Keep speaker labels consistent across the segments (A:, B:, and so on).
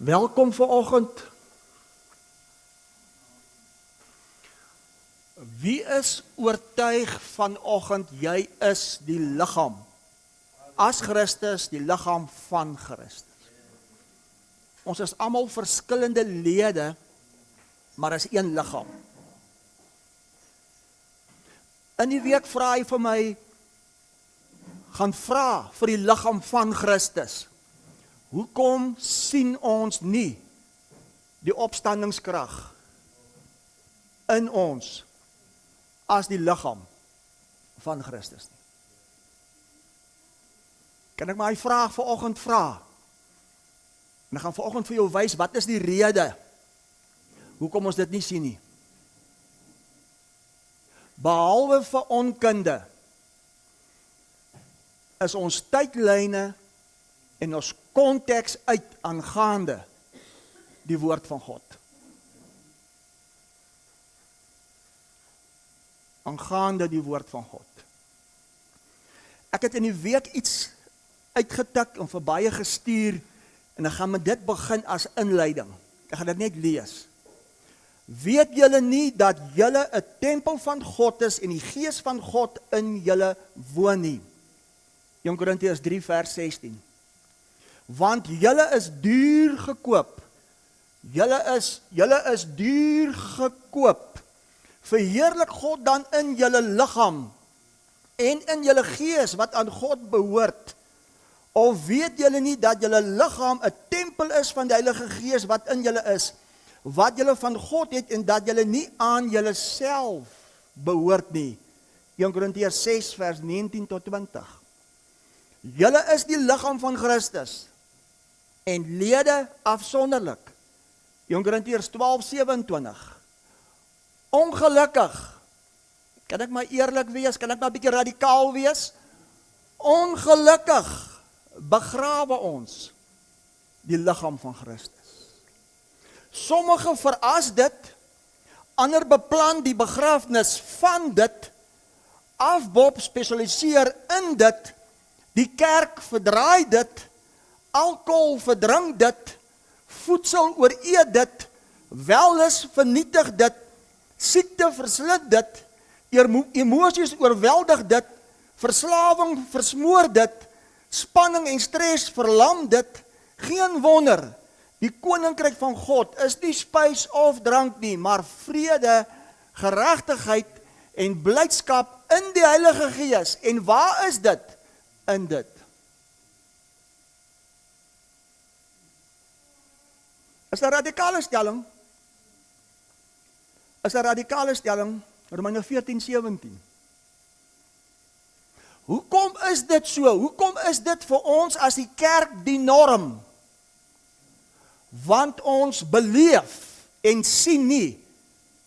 A: Welkom vanoggend. Wie is oortuig vanoggend jy is die liggaam? As Christus, die liggaam van Christus. Ons is almal verskillende lede, maar is een liggaam. In die week vra hy vir my, gaan vra vir die liggaam van Christus. Hoekom sien ons nie die opstandingskrag in ons as die liggaam van Christus nie? Kan ek my vraag vanoggend vra? En ek gaan vanoggend vir jou wys, wat is die rede hoekom ons dit nie sien nie? Behalwe vir onkunde, is ons tydlyne en ons konteks uit aangaande die woord van God. Aangaande die woord van God. Ek het in die week iets uitgetik en vir baie gestuur en ek gaan met dit begin as inleiding. Ek gaan dit net lees. Weet julle nie dat julle 'n tempel van God is en die Gees van God in julle woon nie? 1 Korintiërs 3 vers 16. Want julle is duur gekoop. Julle is duur gekoop. Verheerlik God dan in julle liggaam en in julle gees wat aan God behoort. Of weet julle nie dat julle liggaam 'n tempel is van die Heilige Gees wat in julle is, wat julle van God het en dat julle nie aan julle self behoort nie. 1 Korintiërs 6 vers 19 tot 20. Julle is die liggaam van Christus en lede afsonderlik. 1 Korintiërs 12:27. Ongelukkig, kan ek maar eerlik wees, kan ek maar 'n bietjie radikaal wees? Ongelukkig begrawe ons die liggaam van Christus. Sommige veras dit, ander beplan die begrafnis van dit, afbob spesialiseer in dit, die kerk verdraai dit, alkohol verdrink dit, voedsel ooreet dit, wellus vernietig dit, siekte verslit dit, emosies oorweldig dit, verslawing versmoor dit, spanning en stres verlam dit. Geen wonder, die koninkryk van God is nie spys of drank nie, maar vrede, geregtigheid en blydskap in die Heilige Gees. En waar is dit? In dit. Is 'n radikale stelling? Is 'n radikale stelling, Romeine 14:17. Hoekom is dit so? Hoekom is dit vir ons as die kerk die norm? Want ons beleef en sien nie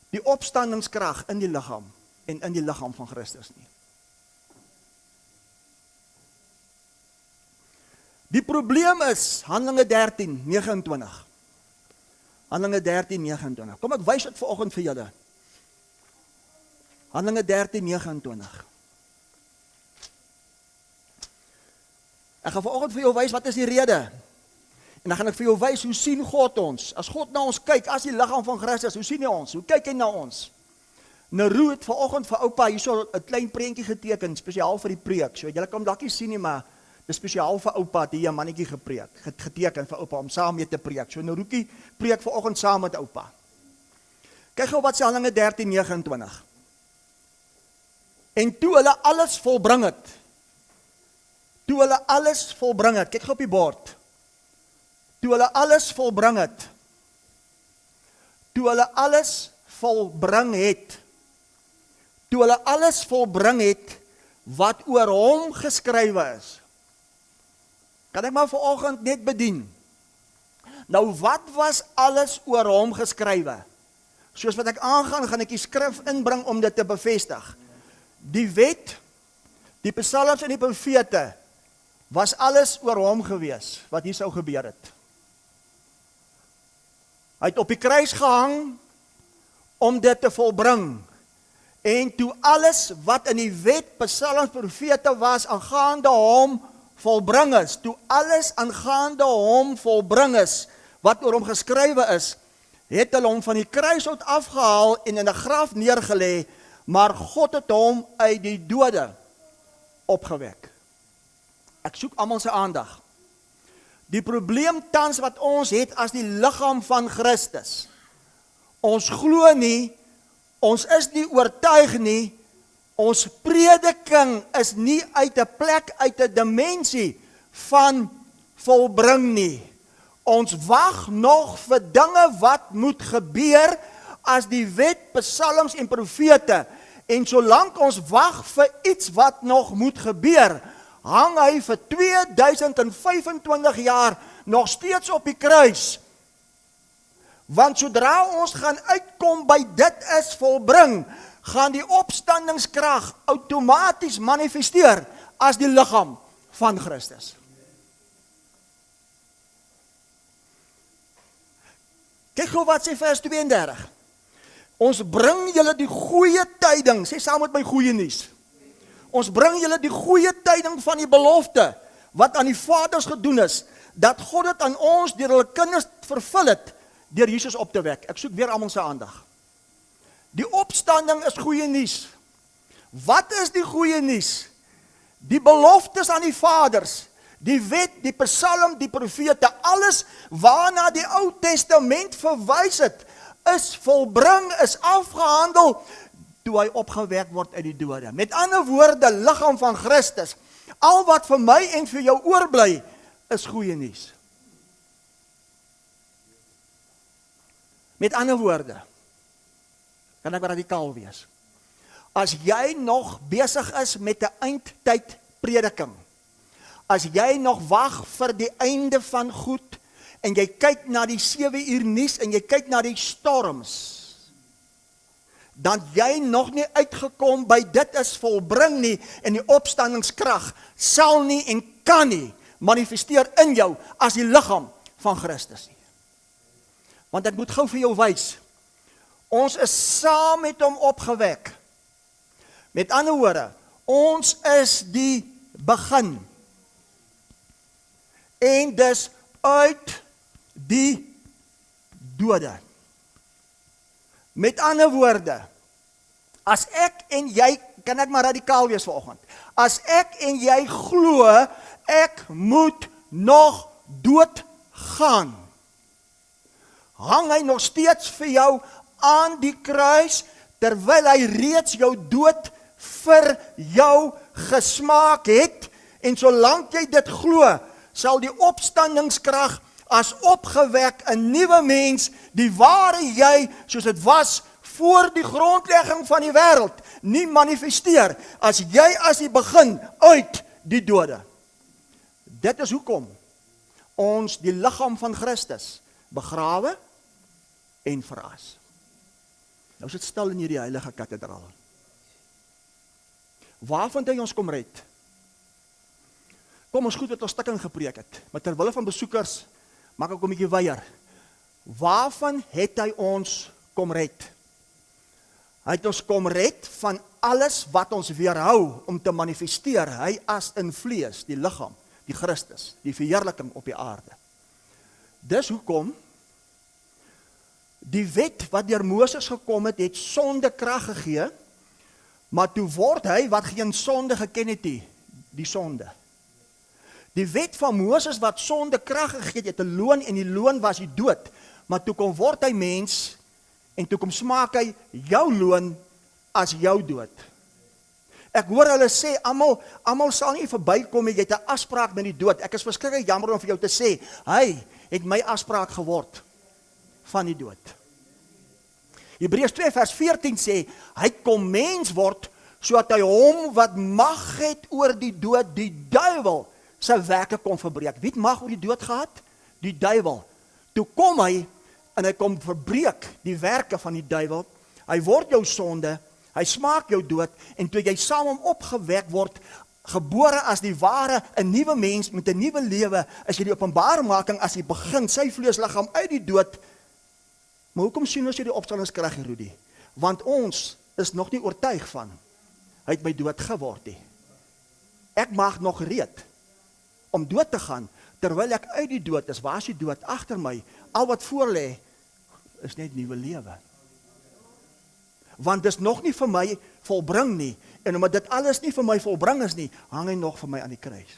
A: die opstandingskrag in die liggaam en in die liggaam van Christus nie. Die probleem is Handelinge 13:29. Handelinge 13:29. Kom ek wys dit vanoggend vir julle. Handelinge 13:29. Ek gaan vanoggend vir jou wys wat is die rede. En dan gaan ek vir jou wys hoe sien God ons. As God na ons kyk, as die liggaam van Christus, hoe sien hy ons? Hoe kyk hy na ons? Neru het vanoggend vir oupa hierso 'n klein prentjie geteken, spesiaal vir die preek. So julle kan dalk nie sien nie, maar dis spesiaal vir oupa het hier 'n mannetjie geteken vir oupa om saam mee te preek. So Nerukie preek vanoggend saam met oupa. Kyk gou wat sê Handelinge 13:29. En toe hulle alles volbring het. Toe hulle alles volbring het. Kyk gou op die bord. Toe hulle alles volbring het. Toe hulle alles volbring het. Toe hulle alles volbring het wat oor hom geskrywe is. Kan ek maar vanoggend net bedien? Nou wat was alles oor hom geskrywe? Soos wat ek aangaan, gaan ek die skrif inbring om dit te bevestig. Die wet, die psalms en die profete, was alles oor hom gewees, wat hier sou gebeur het. Hy het op die kruis gehang, om dit te volbring. En toe alles wat in die wet, psalms, profete was, aangaande hom volbring is, toe alles aangaande hom volbring is, wat oor hom geskrywe is, het hulle hom van die kruishout afgehaal en in 'n graf neergelê, maar God het hom uit die dode opgewek. Ek soek almal se aandag. Die probleem tans wat ons het as die liggaam van Christus. Ons glo nie, ons is nie oortuig nie, ons prediking is nie uit 'n plek, uit 'n dimensie van volbring nie. Ons wag nog vir dinge wat moet gebeur as die wet, psalms en profete. En solank ons wag vir iets wat nog moet gebeur, hang hy vir 2025 jaar nog steeds op die kruis. Want sodra ons gaan uitkom by dit is volbring, gaan die opstandingskrag outomaties manifesteer as die liggaam van Christus. Kyk gou wat sê vers 32. Ons bring julle die goeie tyding, sê saam met my goeie nuus. Ons bring julle die goeie tyding van die belofte, wat aan die vaders gedoen is, dat God het aan ons deur hulle kinders vervul het, deur Jesus op te wek. Ek soek weer almal se aandag. Die opstanding is goeie nuus. Wat is die goeie nuus? Die beloftes aan die vaders, die wet, die psalm, die profete, alles waarna die Ou Testament verwys het, is volbring, is afgehandel, toe hy opgewek word uit die dode. Met ander woorde, liggaam van Christus, al wat vir my en vir jou oorbly, is goeie nuus. Met ander woorde, kan ek radikaal wees. As jy nog besig is met 'n eindtyd prediking, as jy nog wag vir die einde van goed, en jy kyk na die 7 uur nuus, en jy kyk na die storms, dan jy nog nie uitgekom by dit is volbring nie, en die opstandingskrag sal nie en kan nie manifesteer in jou as die liggaam van Christus nie. Want ek moet gou vir jou wys, ons is saam met hom opgewek. Met ander woorde, ons is die begin. En dis uit die dode. Met ander woorde, as ek en jy, kan ek maar radikaal wees vanoggend, as ek en jy glo, ek moet nog dood gaan, hang hy nog steeds vir jou aan die kruis, terwyl hy reeds jou dood vir jou gesmaak het, en solank jy dit glo, sal die opstandingskrag as opgewek 'n nuwe mens, die ware jy, soos dit was voor die grondlegging van die wêreld, nie manifesteer, as jy as die begin uit die dode. Dit is hoekom ons die liggaam van Christus begrawe en veras. Nou sit stil in hierdie heilige kathedraal. Waar vind hy ons kom red? Kom ons goed het ons stikking gepreek het, maar terwille van besoekers, maak ek 'n bietjie weier. Waarvan het hy ons kom red? Hy het ons kom red van alles wat ons weerhou om te manifesteer, hy as in vlees, die liggaam, die Christus, die verheerliking op die aarde. Dis hoekom die wet wat deur Moses gekom het, het sonde krag gegee, maar toe word hy wat geen sonde geken het nie, die sonde. Die wet van Moses wat sonde krag gegee het 'n loon en die loon was die dood, maar toe kom word hy mens en toe kom smaak hy jou loon as jou dood. Ek hoor hulle sê, almal sal nie verbykom en jy het 'n afspraak met die dood. Ek is verskriklik jammer om vir jou te sê, hy het my afspraak geword van die dood. Hebreërs 2 vers 14 sê, hy kom mens word, sodat hy hom wat mag het oor die dood, die duiwel, sy werke kon verbreek. Wie het mag oor die dood gehad? Die duiwel. Toe kom hy, en hy kom verbreek die werke van die duiwel, hy word jou sonde, hy smaak jou dood, en toe jy saam hom opgewek word, gebore as die ware, 'n nuwe mens met 'n nuwe lewe, is jy die openbarmaking as hy begin, sy vleesliggaam uit die dood. Maar hoekom sien ons jy die opstandingskrag hier, Rudy? Want ons is nog nie oortuig van, hy het my dood geword nie. Ek maak nog gereed om dood te gaan, terwyl ek uit die dood is, waar is die dood agter my? Al wat voor lê, is net nuwe lewe. Want dis nog nie vir my volbring nie, en omdat dit alles nie vir my volbring is nie, hang hy nog vir my aan die kruis.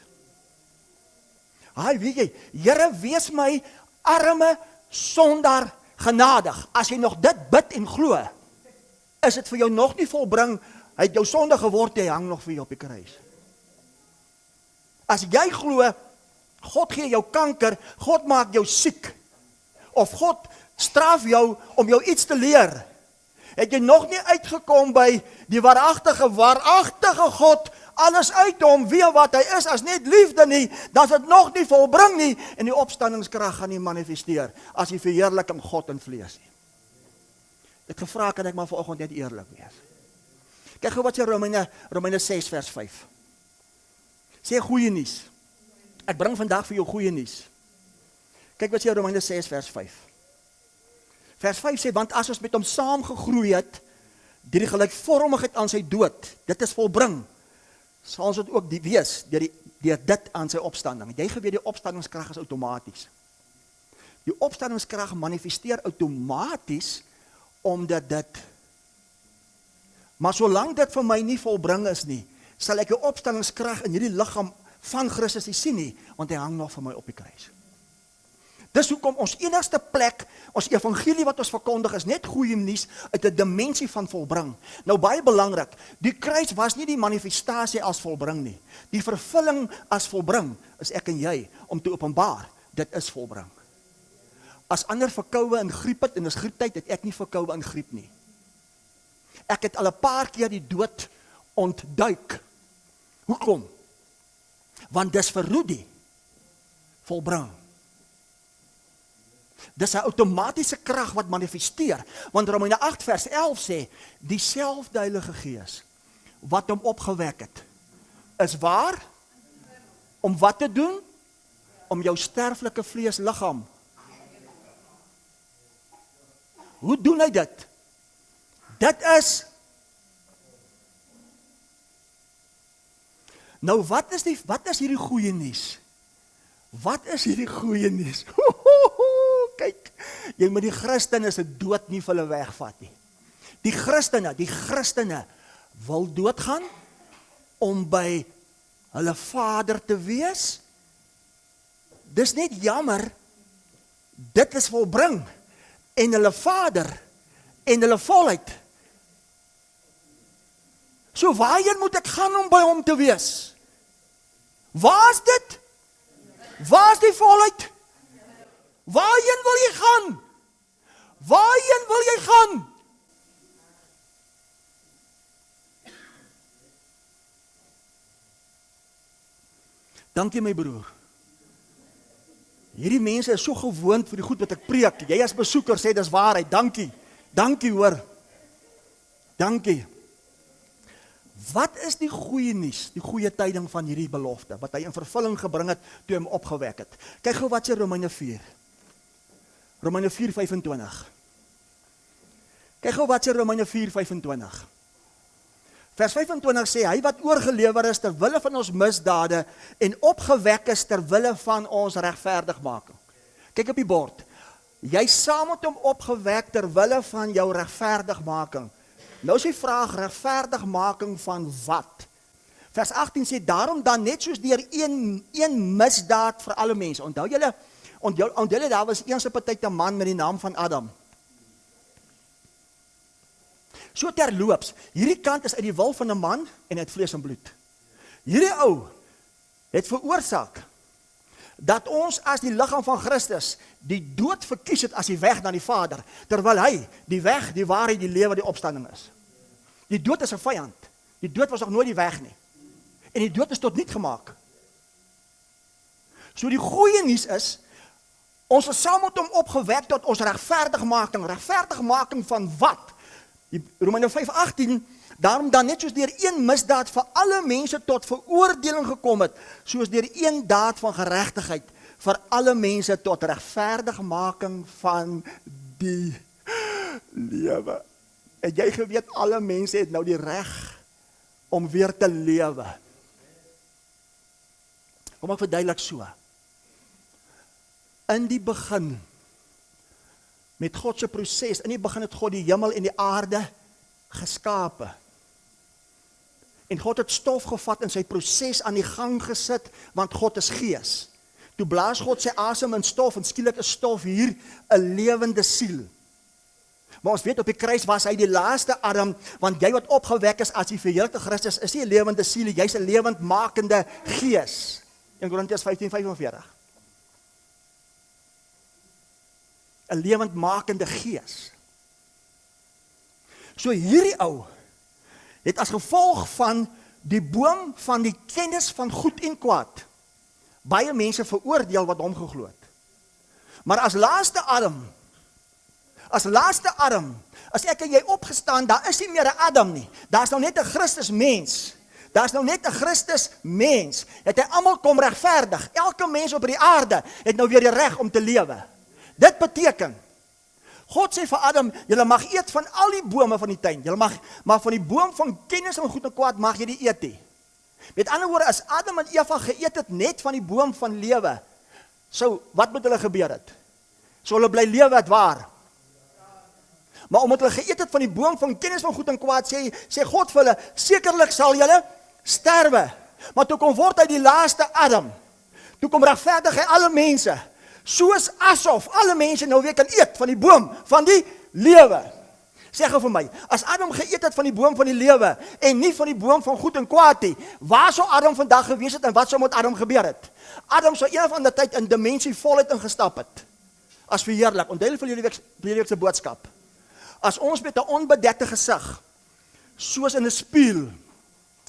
A: Haai, weet jy, Here, wees my arme sondaar genadig. As jy nog dit bid en glo, is dit vir jou nog nie volbring, hy het jou sonde geword, hy hang nog vir jou op die kruis. As jy glo, God gee jou kanker, God maak jou siek, of God straf jou om jou iets te leer, het jy nog nie uitgekom by die waaragtige God, alles uit hom, weet wat hy is, as net liefde nie, dan is dit nog nie volbring nie, en die opstandingskrag gaan nie manifesteer, as die verheerliking God in vlees nie. Ek gevra, kan ek maar vanoggend net eerlik wees. Kyk gou wat sê Romeine 6 vers 5. Sê goeie nuus. Ek bring vandag vir jou goeie nuus. Kyk wat sê Romeine 6 vers 5. Vers 5 sê, want as ons met hom saam gegroei het, deur die gelykvormigheid aan sy dood, dit is volbring, sal ons dit ook wees, deur dit aan sy opstanding. Jy geweet die opstandingskrag is outomaties. Die opstandingskrag manifesteer outomaties, omdat dit, maar solank dit vir my nie volbring is nie, sal ek die opstandingskrag in hierdie liggaam van Christus nie sien nie, want hy hang nog vir my op die kruis. Dis hoekom ons enigste plek, ons evangelie wat ons verkondig is net goeie nuus uit 'n dimensie van volbring. Nou baie belangrik, die kruis was nie die manifestasie as volbring nie. Die vervulling as volbring is ek en jy om te openbaar, dit is volbring. As ander verkoue en griep het, en dis grieptyd, het ek nie verkoue en griep nie. Ek het al 'n paar keer die dood ontduik. Hoekom? Want dis vir Rudy volbring. Dis 'n outomatiese krag wat manifesteer, want Romeine 8 vers 11 sê, dieselfde Heilige Gees wat hom opgewek het, is waar? Om wat te doen? Om jou sterflike vleesliggaam. Hoe doen hy dit? Dit is, nou wat is hierdie goeie nuus? Wat is hierdie goeie nuus? Kyk, jy moet die Christene se dood nie vir hulle wegvat nie. Die Christene wil doodgaan om by hulle Vader te wees. Dis net jammer, dit is volbring, en hulle Vader, en hulle volheid. So waarheen moet ek gaan om by hom te wees? Waar is dit? Waar is die volheid? Waarheen wil jy gaan? Waarheen wil jy gaan? Dankie my broer. Hierdie mense is so gewoond vir die goed wat ek preek. Jy as besoeker sê dis waarheid. Dankie. Dankie hoor. Dankie. Wat is die goeie nuus, die goeie tyding van hierdie belofte, wat hy in vervulling gebring het, toe hom opgewek het? Kyk gou wat sê Romeine 4. Romeine 4:25. Kyk gou wat sê Romeine 4:25. Vers 25 sê, hy wat oorgelewer is ter wille van ons misdade en opgewek is ter wille van ons regverdigmaking. Kyk op die bord. Jy saam met hom opgewek ter wille van jou regverdigmaking. Nou is die vraag, regverdigmaking van wat? Vers 18 sê, daarom dan net soos deur een misdaad vir alle mense. Onthou julle, daar was eens 'n partyte man met die naam van Adam. So terloops, hierdie kant is uit die wil van 'n man en uit vlees en bloed. Hierdie ou het veroorsaak dat ons as die liggaam van Christus die dood verkies het as die weg na die Vader, terwyl hy die weg, die waarheid, die lewe, die opstanding is. Die dood is 'n vyand. Die dood was nog nooit die weg nie. En die dood is tot niet gemaak. So die goeie nuus is, ons is saam met hom opgewek tot ons regverdigmaking. Regverdigmaking van wat? Romeine 5:18, daarom dan net soos deur een misdaad vir alle mense tot veroordeling gekom het, soos deur een daad van geregtigheid vir alle mense tot regverdigmaking van die lewe. En jy geweet, alle mense het nou die reg om weer te lewe. Kom ek verduidelik so. In die begin, met God se proses, in die begin het God die hemel en die aarde geskape. En God het stof gevat en sy proses aan die gang gesit, want God is gees. Toe blaas God sy asem in stof, en skielik is stof hier 'n lewende siel. Maar ons weet op die kruis was hy die laaste Adam, want jy wat opgewek is as die verheerlikte Christus, is nie 'n lewende siel, jy's 'n lewendmakende gees. 1 Korintiërs 15:45. 'n lewendmakende gees. So hierdie ou het as gevolg van die boom van die kennis van goed en kwaad baie mense veroordeel wat hom geglo het. Maar as laaste Adam, as ek en jy opgestaan, daar is nie meer 'n Adam nie. Daar's nou net 'n Christus mens. Daar's nou net 'n Christus mens. Het hy almal kom regverdig. Elke mens op die aarde het nou weer die reg om te lewe. Dit beteken, God sê vir Adam, julle mag eet van al die bome van die tuin. Julle mag, maar van die boom van kennis van goed en kwaad mag jy nie eet nie. Met ander woorde, as Adam en Eva geëet het net van die boom van lewe, wat moet hulle gebeur het? Sou hulle bly lewe het waar? Maar omdat hulle geëet het van die boom van kennis van goed en kwaad, sê God vir hulle, sekerlik sal julle sterwe. Maar toe kom word hy die laaste Adam. Toe kom regverdig hy alle mense. Soos asof alle mense nou weer kan eet van die boom van die lewe. Sê gou vir my, as Adam geëet het van die boom van die lewe en nie van die boom van goed en kwaad nie, waar sou Adam vandag gewees het en wat sou met Adam gebeur het? Adam sou een of ander tyd in dimensie voluit ingestap het. As verheerlik, onthou vir hierdie week se boodskap. As ons met 'n onbedekte gesig, soos in 'n spieël,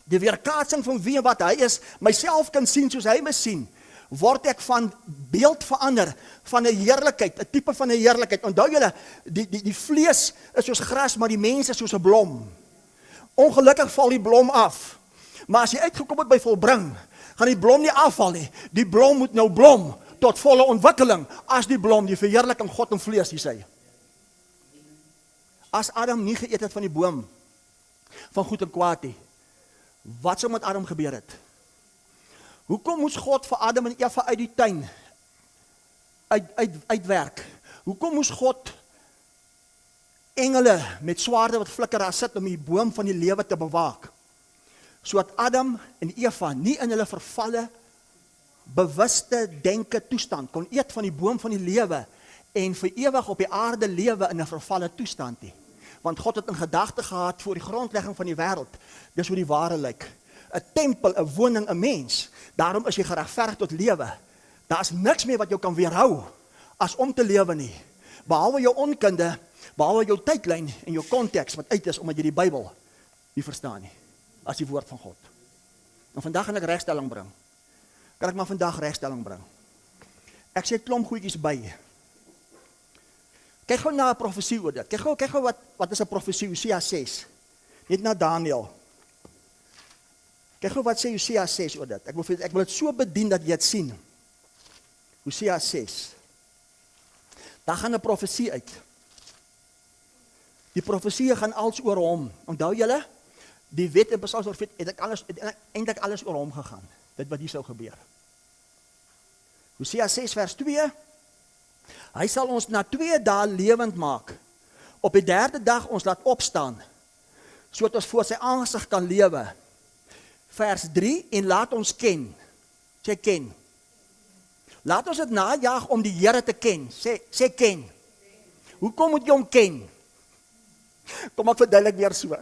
A: die weerkaatsing van wie en wat hy is, myself kan sien soos hy my sien, word ek van beeld verander, van 'n heerlikheid, 'n tipe van 'n heerlikheid. Onthou julle, die vlees is soos gras, maar die mens is soos 'n blom. Ongelukkig val die blom af. Maar as jy uitgekom het by volbring, gaan die blom nie afval nie. Die blom moet nou blom tot volle ontwikkeling, as die blom, die verheerliking God in vlees, die sê. As Adam nie geëet het van die boom van goed en kwaad nie, wat sou met Adam gebeur het? Hoekom moes God vir Adam en Eva uit die tuin uitwerk? Hoekom moes God engele met swaarde wat flikker daar sit om die boom van die lewe te bewaak? Sodat Adam en Eva nie in hulle vervalle, bewuste denke toestand kon eet van die boom van die lewe en vir ewig op die aarde lewe in 'n vervalle toestand nie. Want God het in gedagte gehad voor die grondlegging van die wêreld. Dis hoe die ware lyk. 'n Tempel, 'n woning, 'n mens. Daarom is jy geregverdig tot lewe. Daar's niks meer wat jou kan weerhou as om te lewe nie. Behalwe jou onkunde, behalwe jou tydlyn en jou konteks wat uit is omdat jy die Bybel nie verstaan nie. As die woord van God. En vandag gaan ek regstelling bring. Kan ek maar vandag regstelling bring? Ek sê klomp goedjies by. Kyk gou na 'n profesie oor dit. Kyk gou wat is 'n profesie, Hosea 6. Net na Daniël. Kyk gou wat sê Hosea 6 oor dit. Ek wil dit so bedien dat jy dit sien. Hosea 6. Daar gaan 'n profesie uit. Die profesie gaan als oor hom. Onthou julle? Die wet en Psalms het eintlik alles oor hom gegaan. Dit wat hier sou gebeur. Hosea 6 vers 2. Hy sal ons na 2 dae lewend maak. Op die 3de dag ons laat opstaan, sodat ons voor sy aangesig kan lewe. Vers 3, en laat ons ken. Sê ken. Laat ons dit najaag om die Here te ken. Sê ken. Hoekom moet jy hom ken? Kom ek verduidelik weer so.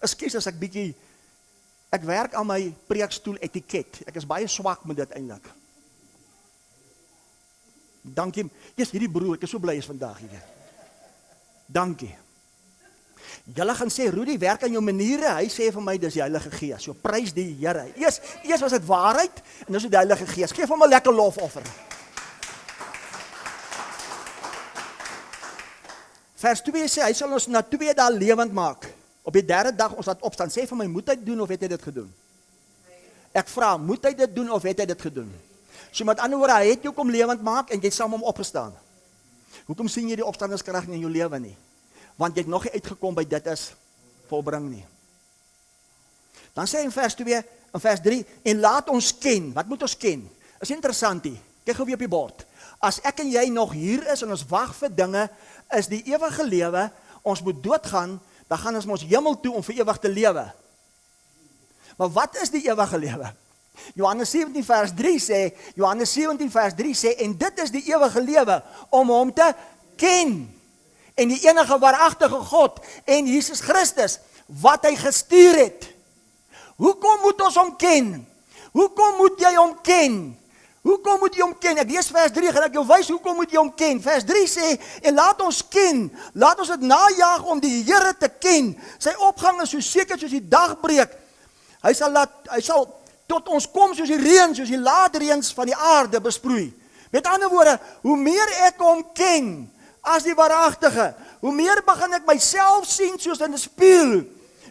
A: Ekskuus as ek werk aan my preekstoel etiket. Ek is baie swak met dit eintlik. Dankie. Yes, hierdie broer, ek is so bly is vandag hier. Dankie. Julle gaan sê, Rudy, werk aan jou maniere. Hy sê vir my, dis die Heilige Gees. So prys die Here. Eers was dit waarheid, en dis die Heilige Gees. Geef hom 'n lekker lofoffer. Vers 2 sê, hy sal ons na 2 dae lewend maak. Op die 3de dag ons laat opstaan. Sê vir my, moet hy dit doen of het hy dit gedoen? Ek vra, moet hy dit doen of het hy dit gedoen? So met ander woorde, hy het jou kom lewend maak en jy het saam hom opgestaan. Hoekom sien jy die opstandingskrag nie in jou lewe nie? Want jy het nog nie uitgekom by dit is volbring nie. Dan sê hy in vers 2, in vers 3, en laat ons ken. Wat moet ons ken? Is interessant hier. Kyk gou weer op die bord. As ek en jy nog hier is en ons wag vir dinge, is die ewige lewe, ons moet doodgaan, dan gaan ons mos hemel toe om vir ewig te lewe. Maar wat is die ewige lewe? Johannes 17 vers 3 sê, en dit is die ewige lewe, om hom te ken, en die enige waaragtige God, en Jesus Christus, wat hy gestuur het. Hoekom moet ons hom ken? Hoekom moet jy hom ken? Hoekom moet jy hom ken? Ek lees vers 3, gaan ek jou wys hoekom moet jy hom ken. Vers 3 sê, en laat ons ken, laat ons dit najag om die Here te ken. Sy opgang is so seker soos die dag breek. Hy sal tot ons kom soos die reën, soos die laatreëns van die aarde besproei. Met ander woorde, hoe meer ek hom ken as die waaragtige, hoe meer begin ek myself sien soos in 'n spieël.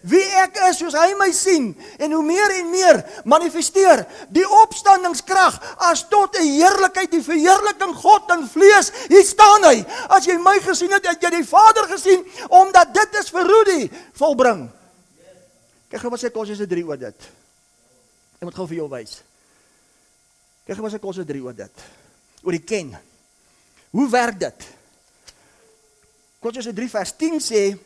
A: Wie ek is soos hy my sien, en hoe meer en meer manifesteer die opstandingskrag as tot 'n heerlikheid, die verheerliking God in vlees. Hier staan hy. As jy my gesien het, het jy die Vader gesien, omdat dit is vir Rudy volbring. Kyk gou wat sê Kolossense 3 oor dit. Ek moet gou vir jou wys. Kyk gou wat sê Kolossense 3 oor dit. Oor die ken. Hoe werk dit? Kolossense 3 vers 10 sê,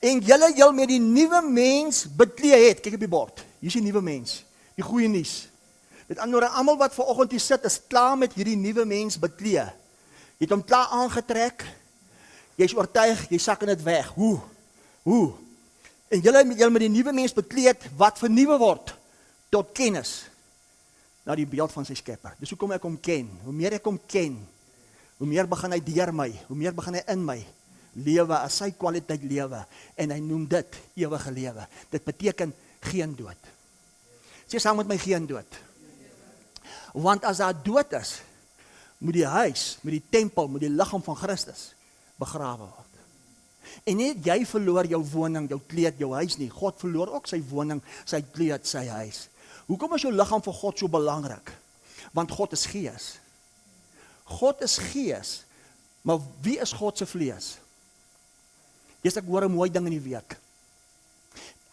A: en julle met die nuwe mens bekleed het. Kyk op die bord. Hier is die nuwe mens. Die goeie nuus. Met ander woorde, almal wat vanoggend hier sit, is klaar met hierdie nuwe mens bekleed. Jy het hom klaar aangetrek. Jy is oortuig, jy sak in dit weg. Hoe? En julle met die nuwe mens bekleed wat vernuwe word tot kennis na die beeld van sy Skepper. Dis hoekom ek hom ken. Hoe meer ek hom ken, hoe meer begin hy deur my, hoe meer begin hy in my lewe as sy kwaliteit lewe, en hy noem dit ewige lewe. Dit beteken geen dood. Sê saam met my, geen dood. Want as daar dood is, moet die huis, moet die tempel, moet die liggaam van Christus begrawe word. En net jy verloor jou woning, jou kleed, jou huis nie. God verloor ook sy woning, sy kleed, sy huis. Hoekom is jou liggaam vir God so belangrik? Want God is gees. God is gees, maar wie is God se vlees? Ek hoor 'n mooi ding in die week.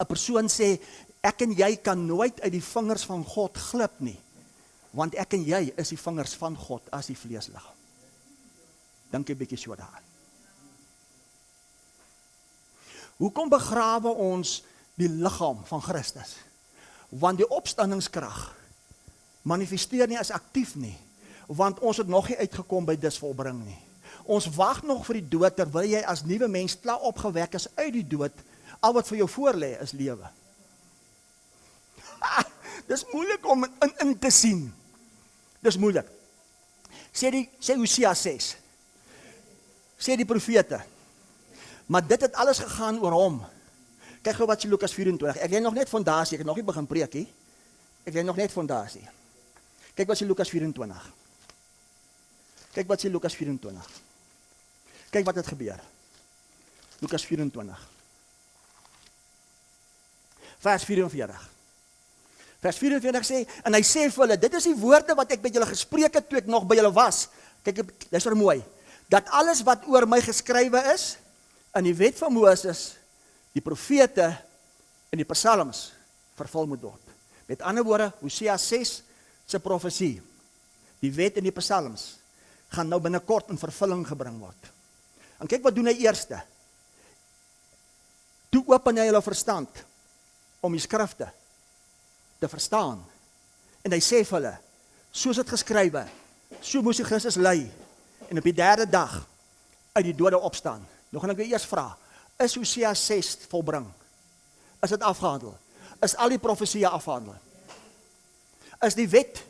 A: 'n Persoon sê, ek en jy kan nooit uit die vingers van God glip nie, want ek en jy is die vingers van God as die vleesliggaam. Dink 'n bietjie so daaraan. Hoekom begrawe ons die liggaam van Christus? Want die opstandingskrag manifesteer nie as aktief nie, want ons het nog nie uitgekom by dis volbring nie. Ons wag nog vir die dood, terwyl jy as nuwe mens klaar opgewek is uit die dood. Al wat vir jou voorlê is lewe. Dis moeilik om in te sien. Dis moeilik. Sê Hosea 6. Sê die profete. Maar dit het alles gegaan oor hom. Kyk gou wat sê Lukas 24. Ek lê nog net fondasie, ek het nog nie begin preek nie. Ek lê nog net fondasie. Kyk wat sê Lukas 24. Kyk wat sê Lukas 24. Kyk wat het gebeur. Lukas 24. Vers 44. Vers 44 sê, en hy sê vir hulle, dit is die woorde wat ek met julle gespreek het toe ek nog by julle was. Kyk, dis mooi. Dat alles wat oor my geskrywe is, in die wet van Moses, die profete en die psalms vervul moet word. Met ander woorde, Hosea 6 se profesie, die wet en die psalms, gaan nou binnekort in vervulling gebring word. En kyk wat doen hy eerste. Toe open hy hulle verstand om die skrifte te verstaan. En hy sê vir hulle, soos dit geskrywe, so moes die Christus ly en op die 3de dag uit die dode opstaan. Nou gaan ek weer eers vra, is Hosea 6 volbring? Is dit afgehandel? Is al die profesieë afgehandel? Is die wet?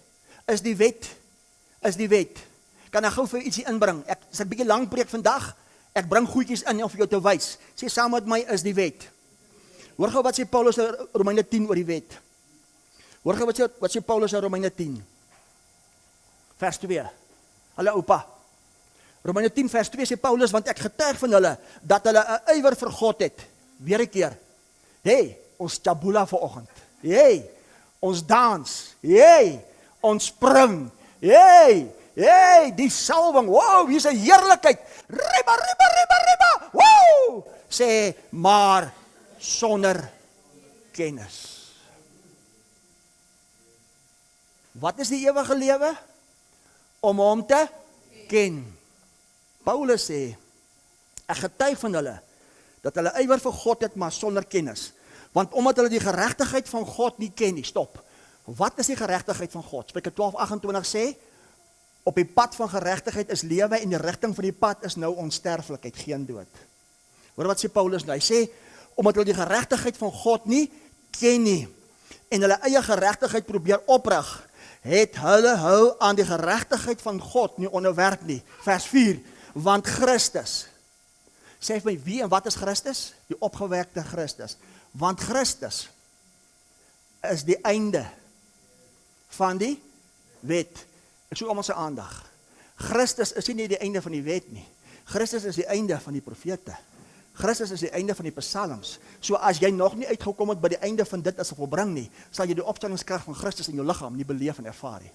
A: Kan ek gou vir ietsie inbring? Ek is 'n bietjie lank preek vandag. Ek bring goedjies in om vir jou te wys. Sê saam met my, is die wet. Hoor gou wat sê Paulus in Romeine 10 oor die wet. Hoor gou wat sê Paulus in Romeine 10. Vers 2. Hulle oupa. Romeine 10 vers 2 sê Paulus, want ek getuig van hulle, dat hulle 'n ywer vir God het. Weer 'n keer. Hey, ons tabula vanoggend. Hey, ons dans. Hey, ons spring. Hey, die salwing. Wow, hier is 'n heerlikheid. Riba. Wow! Sê, maar sonder kennis. Wat is die ewige lewe? om hom te ken. Paulus sê, ek getuig van hulle, dat hulle ywer vir God het, maar sonder kennis. Want omdat hulle die geregtigheid van God nie ken nie, stop. Wat is die geregtigheid van God? Spreuke 12:28 sê, op die pad van geregtigheid is lewe en die rigting van die pad is nou onsterflikheid, geen dood. Hoor wat sê Paulus nou? Hy sê, omdat hulle die geregtigheid van God nie ken nie, en hulle eie geregtigheid probeer oprig, het hulle hou aan die geregtigheid van God nie onderwerp nie. Vers 4, want Christus, sê vir my, wie en wat is Christus? Die opgewekte Christus. Want Christus is die einde van die wet. Ek soek almal se aandag. Christus is nie die einde van die wet nie. Christus is die einde van die profete. Christus is die einde van die psalms. So as jy nog nie uitgekom het by die einde van dit as volbring nie, sal jy die opstandingskrag van Christus in jou liggaam nie beleef en ervaar nie.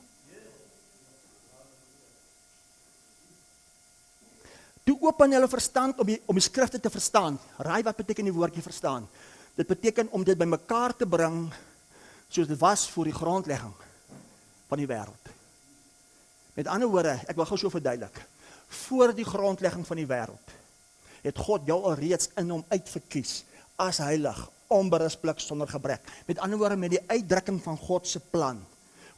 A: Toe open hulle verstand om die skrifte te verstaan. Raai wat beteken die woordjie verstaan? Dit beteken om dit bymekaar te bring soos dit was voor die grondlegging van die wêreld. Met ander woorde, ek wil gou so verduidelik. Voor die grondlegging van die wêreld het God jou alreeds in hom uitverkies as heilig, onberisplik, sonder gebrek. Met ander woorde, met die uitdrukking van God se plan,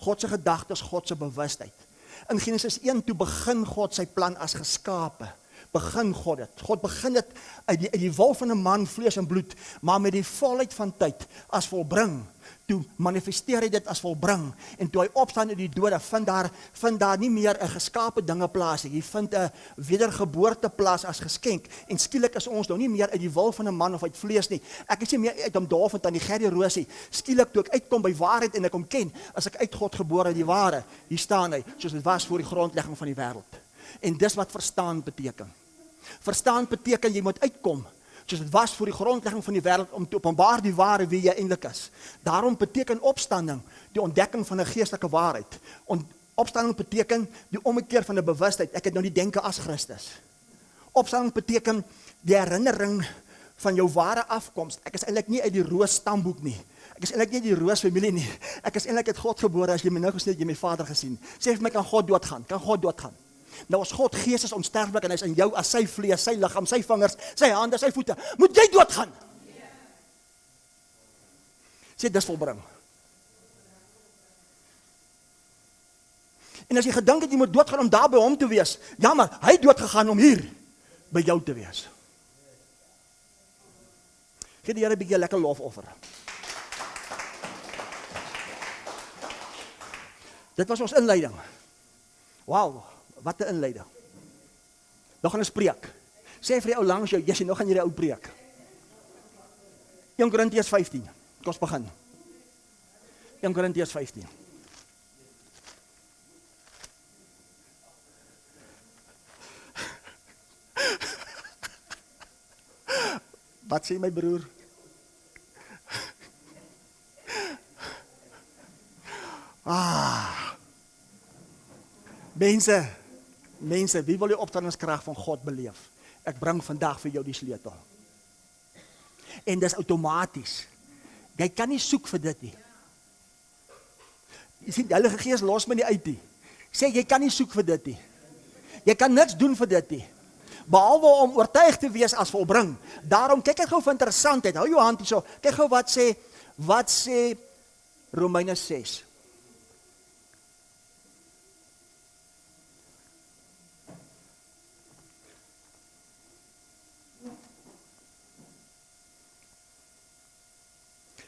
A: God se gedagtes, God se bewustheid. In Genesis 1 toe begin God sy plan as geskape. Begin God dit. God begin dit uit die wil van 'n man, vlees en bloed, maar met die volheid van tyd as volbring. Toe manifesteer hy dit as volbring, en toe hy opstaan uit die dode, vind daar nie meer 'n geskape dinge plaas nie. Jy vind 'n wedergeboorte plaas as geskenk, en skielik is ons nou nie meer uit die wil van 'n man of uit vlees nie. Ek is nie meer uit hom daar van tannie Gerrie Rosie. Skielik toe ek uitkom by waarheid en ek hom ken, as ek uit God gebore, die ware, hier staan hy, soos dit was voor die grondlegging van die wêreld. En dis wat verstaan beteken. Verstaan beteken jy moet uitkom, soos dit was voor die grondlegging van die wêreld, om te openbaar die ware wie jy eintlik is. Daarom beteken opstanding die ontdekking van 'n geestelike waarheid. Opstanding beteken die ommekeer van 'n bewustheid. Ek het nou die denke as Christus. Opstanding beteken die herinnering van jou ware afkoms. Ek is eintlik nie uit die Roos stamboek nie. Ek is eintlik nie uit die Roos familie nie. Ek is eintlik uit God gebore. As jy my nou gesê het, jy my vader gesien. Sê vir my, kan God doodgaan? Kan God doodgaan? Nou as God gees is onsterflik en hy is in jou as sy vlees, sy liggaam, sy vingers, sy hande, sy voete, moet jy doodgaan? Sê, dis volbring. En as jy gedink het jy moet doodgaan om daar by hom te wees, ja, maar hy het doodgegaan om hier by jou te wees. Gee die Here 'n bietjie lekker lofoffer. Dit was ons inleiding. Wow. Wat 'n inleiding. Nou gaan ons preek. Sê vir die ou langs jou, jy nou gaan jy die ou preek. 1 Korintiërs 15. Kom ons begin. 1 Korintiërs 15. Wat sê my broer? Mense, wie wil die opstandingskrag van God beleef? Ek bring vandag vir jou die sleutel. En dis outomaties. Jy kan nie soek vir dit nie. Jy sien, die Heilige Gees los my nie uit nie. Sê, jy kan nie soek vir dit nie. Jy kan niks doen vir dit nie. Behalwe om oortuig te wees as volbring. Daarom, kyk ek gou vir interessantheid. Hou jou hand hier so. Kyk gou wat sê Romeine 6.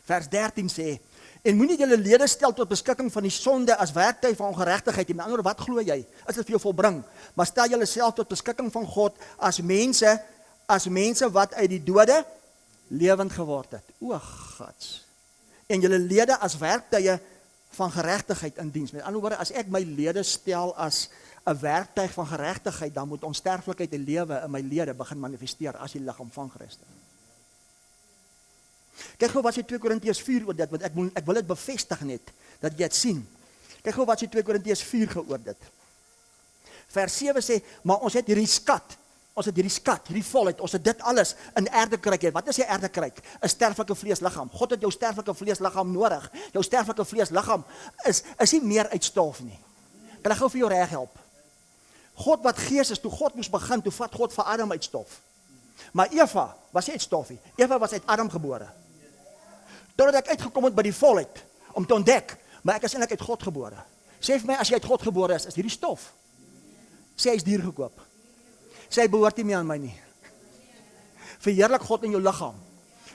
A: Vers 13 sê, en moenie julle lede stel tot beskikking van die sonde as werktuig van ongeregtigheid. Met ander woorde, wat glo jy? As dit vir jou volbring, maar stel julle self tot beskikking van God as mense wat uit die dode lewend geword het. O, Gats. En julle lede as werktuie van geregtigheid in diens. Met ander woorde, as ek my lede stel as 'n werktuig van geregtigheid, dan moet onsterflikheid en lewe in my lede begin manifesteer as die liggaam van Christus. Kyk gou wat sê 2 Korintiërs 4 oor dit, want ek wil dit bevestig net, dat jy dit sien. Kyk gou wat sê 2 Korintiërs 4 oor dit. Vers 7 sê, maar ons het hierdie skat, hierdie volheid, ons het dit alles in erdekryk. Wat is die erdekryk? 'n sterflike vleesliggaam. God het jou sterflike vleesliggaam nodig. Jou sterflike vleesliggaam is nie meer uit stof nie. Kan ek gou vir jou reg help? God wat gees is, toe God moes begin, toe vat God vir Adam uit stof. Maar Eva was nie uit stof nie. Eva was uit Adam gebore. Totdat ek uitgekom het by die volheid, om te ontdek, maar ek is eintlik uit God gebore. Sê vir my, as jy uit God gebore is hierdie stof. Sê hy is duur gekoop. Sê hy behoort nie meer aan my nie. Verheerlik God in jou liggaam.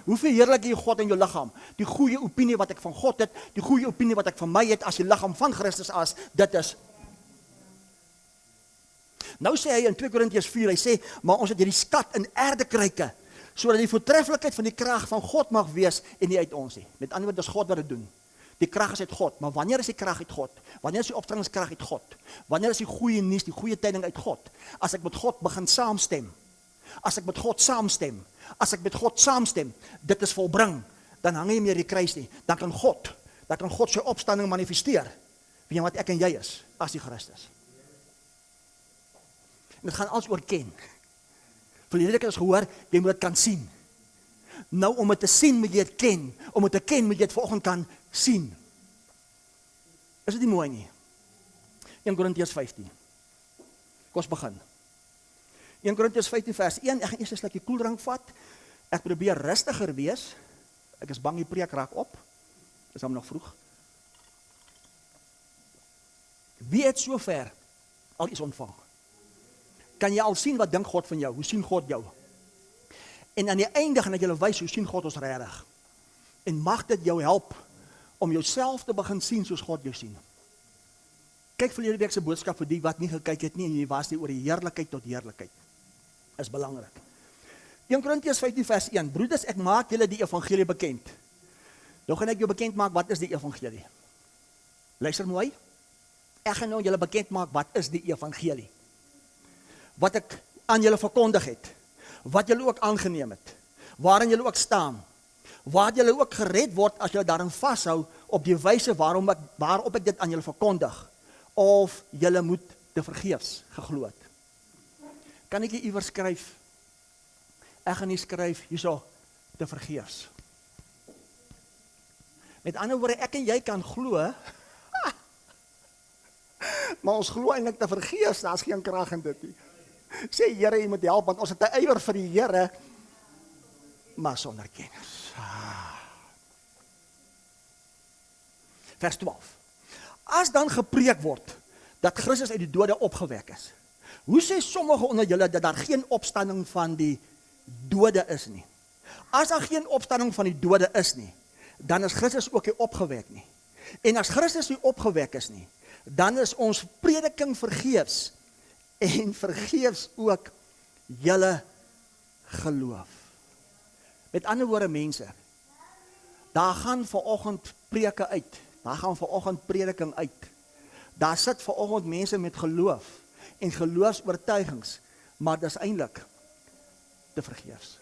A: Hoe verheerlik jy God in jou liggaam? Die goeie opinie wat ek van God het, die goeie opinie wat ek van my het, as die liggaam van Christus as, dit is. Nou sê hy in 2 Korintiërs 4, hy sê, maar ons het hierdie skat in aardekruike, sodat die voortreffelikheid van die krag van God mag wees en nie uit ons nie. Met ander woorde, dis God wat dit doen. Die krag is uit God, maar wanneer is die krag uit God? Wanneer is die opstandingskrag uit God? Wanneer is die goeie nuus, die goeie tyding uit God? As ek met God begin saamstem, as ek met God saamstem, dit is volbring, dan hang jy meer die kruis nie, dan kan God sy opstanding manifesteer, weet jy wat ek en jy is, as die Christus. En dit gaan alles oor ken. Verlede keer het ons gehoor, jy moet dit kan sien. Nou om het te sien moet jy het ken, om het te ken moet jy het vanoggend kan sien. Is dit nie mooi nie? 1 Korintiërs 15. Kom ons begin. 1 Korintiërs 15 vers 1, ek gaan eers 'n slukkie koeldrank vat. Ek probeer rustiger wees. Ek is bang die preek raak op. Dis hom nog vroeg. Wie het sover al iets ontvang? Kan jy al sien wat dink God van jou? Hoe sien God jou? En aan die einde gaan ek julle wys hoe sien God ons regtig. En mag dit jou help om jouself te begin sien soos God jou sien. Kyk verlede week se boodskap vir die wat nie gekyk het nie en jy was nie oor die heerlikheid tot heerlikheid. Is belangrik. 1 Korintiërs 15 vers 1. Broeders, ek maak julle die evangelie bekend. Nou gaan ek jou bekend maak wat is die evangelie. Luister mooi. Ek gaan nou julle bekend maak wat is die evangelie. Wat ek aan julle verkondig het. Wat julle ook aangeneem het. Waarin julle ook staan. Waar julle ook gered word as julle daarin vashou op die wyse waarop ek dit aan julle verkondig. Of julle moet te vergeefs geglo het. Kan ek hier iewers skryf? Ek gaan nie skryf hierso te vergeefs. Met ander woorde, ek en jy kan glo, maar ons glo eintlik te vergeefs, daar's geen krag in dit nie. Sê Here, jy moet help, want ons het 'n ywer vir die Here, maar sonder kennis. Vers 12. As dan gepreek word, dat Christus uit die dode opgewek is, hoe sê sommige onder julle, dat daar geen opstanding van die dode is nie? As daar geen opstanding van die dode is nie, dan is Christus ook nie opgewek nie. En as Christus nie opgewek is nie, dan is ons prediking vergeefs, en vergeefs ook julle geloof. Met ander woorde mense, daar gaan vanoggend preke uit, daar gaan vanoggend prediking uit, daar sit vanoggend mense met geloof, en geloofsoortuigings, maar dis eintlik te vergeefs.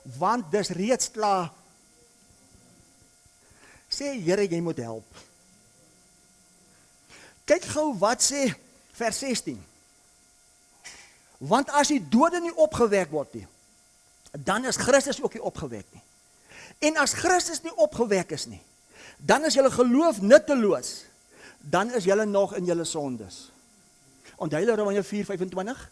A: Want dis reeds klaar, sê Here, jy moet help. Kyk gou wat sê vers 16. Want as die dode nie opgewek word nie, dan is Christus ook nie opgewek nie. En as Christus nie opgewek is nie, dan is julle geloof nutteloos. Dan is julle nog in julle sondes. Onthou julle Romeine 4:25?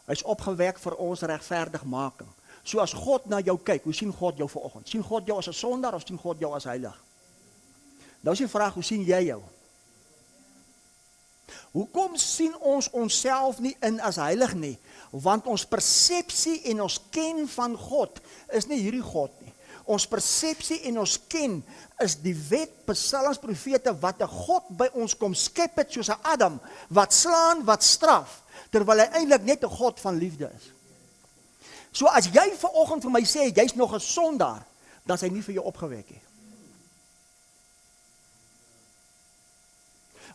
A: Hy is opgewek vir ons regverdigmaking. So as God na jou kyk, hoe sien God jou vanoggend? Sien God jou as 'n sondaar of sien God jou as heilig? Nou is die vraag, hoe sien jy jou? Hoekom sien ons onsself nie in as heilig nie? Want ons persepsie en ons ken van God is nie hierdie God nie. Ons persepsie en ons ken is die wet, psalms, profete, wat 'n God by ons kom skep het soos 'n Adam, wat slaan, wat straf, terwyl hy eintlik net 'n God van liefde is. So as jy vanoggend vir my sê, jy's nog 'n sondaar, dan is hy nie vir jou opgewek nie.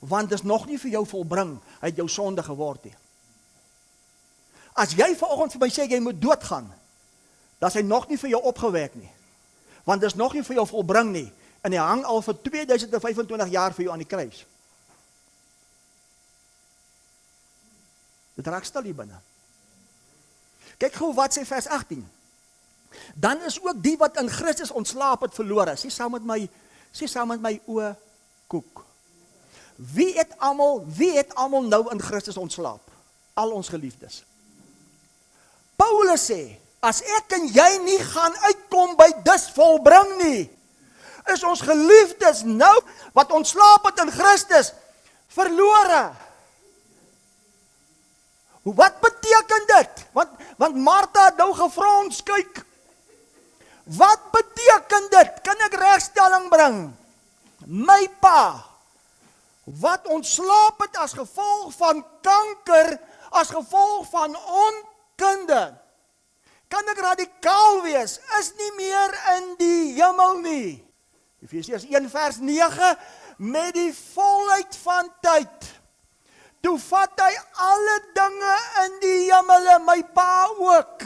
A: Want dit is nog nie vir jou volbring, hy het jou sonde geword nie. As jy vanoggend vir my sê, jy moet doodgaan, dan is hy nog nie vir jou opgewek nie. Want dit is nog nie vir jou volbring nie, en hy hang al vir 2025 jaar vir jou aan die kruis. Dit raak stil hier binne. Kyk gou wat sê vers 18. Dan is ook die wat in Christus ontslaap het verlore. Sê saam met my o koek. Wie het almal nou in Christus ontslaap? Al ons geliefdes. Paulus sê, as ek en jy nie gaan uitkom by dis volbring nie, is ons geliefdes nou, wat ontslaap het in Christus, verlore. Wat beteken dit? Want Martha het nou gevra ons, kyk, wat beteken dit? Kan ek regstelling bring? My pa, wat ontslaap het as gevolg van kanker, as gevolg van onkunde, kan ek radikaal wees, is nie meer in die hemel nie. Efesiërs 1 vers 9, met die volheid van tyd, toe vat hy alle dinge in die hemele, my pa ook.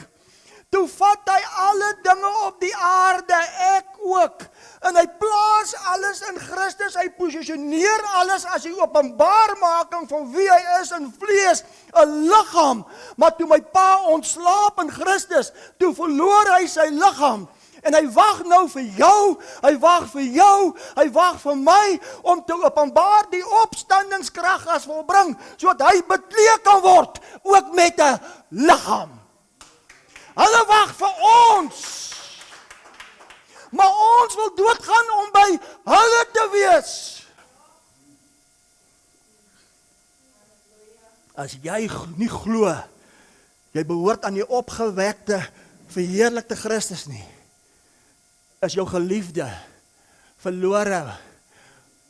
A: Toe vat hy alle dinge op die aarde, ek ook. En hy plaas alles in Christus, hy posisioneer alles as die openbaarmaking van wie hy is in vlees, 'n liggaam. Maar toe my pa ontslaap in Christus, toe verloor hy sy liggaam. En hy wag nou vir jou, hy wag vir jou, hy wag vir my, om te openbaar die opstandingskrag as volbring, sodat hy bekleed kan word, ook met 'n liggaam. Hulle wag vir ons, maar ons wil doodgaan om by hulle te wees. As jy nie glo, jy behoort aan die opgewekte, verheerlikte Christus nie, is jou geliefde verlore,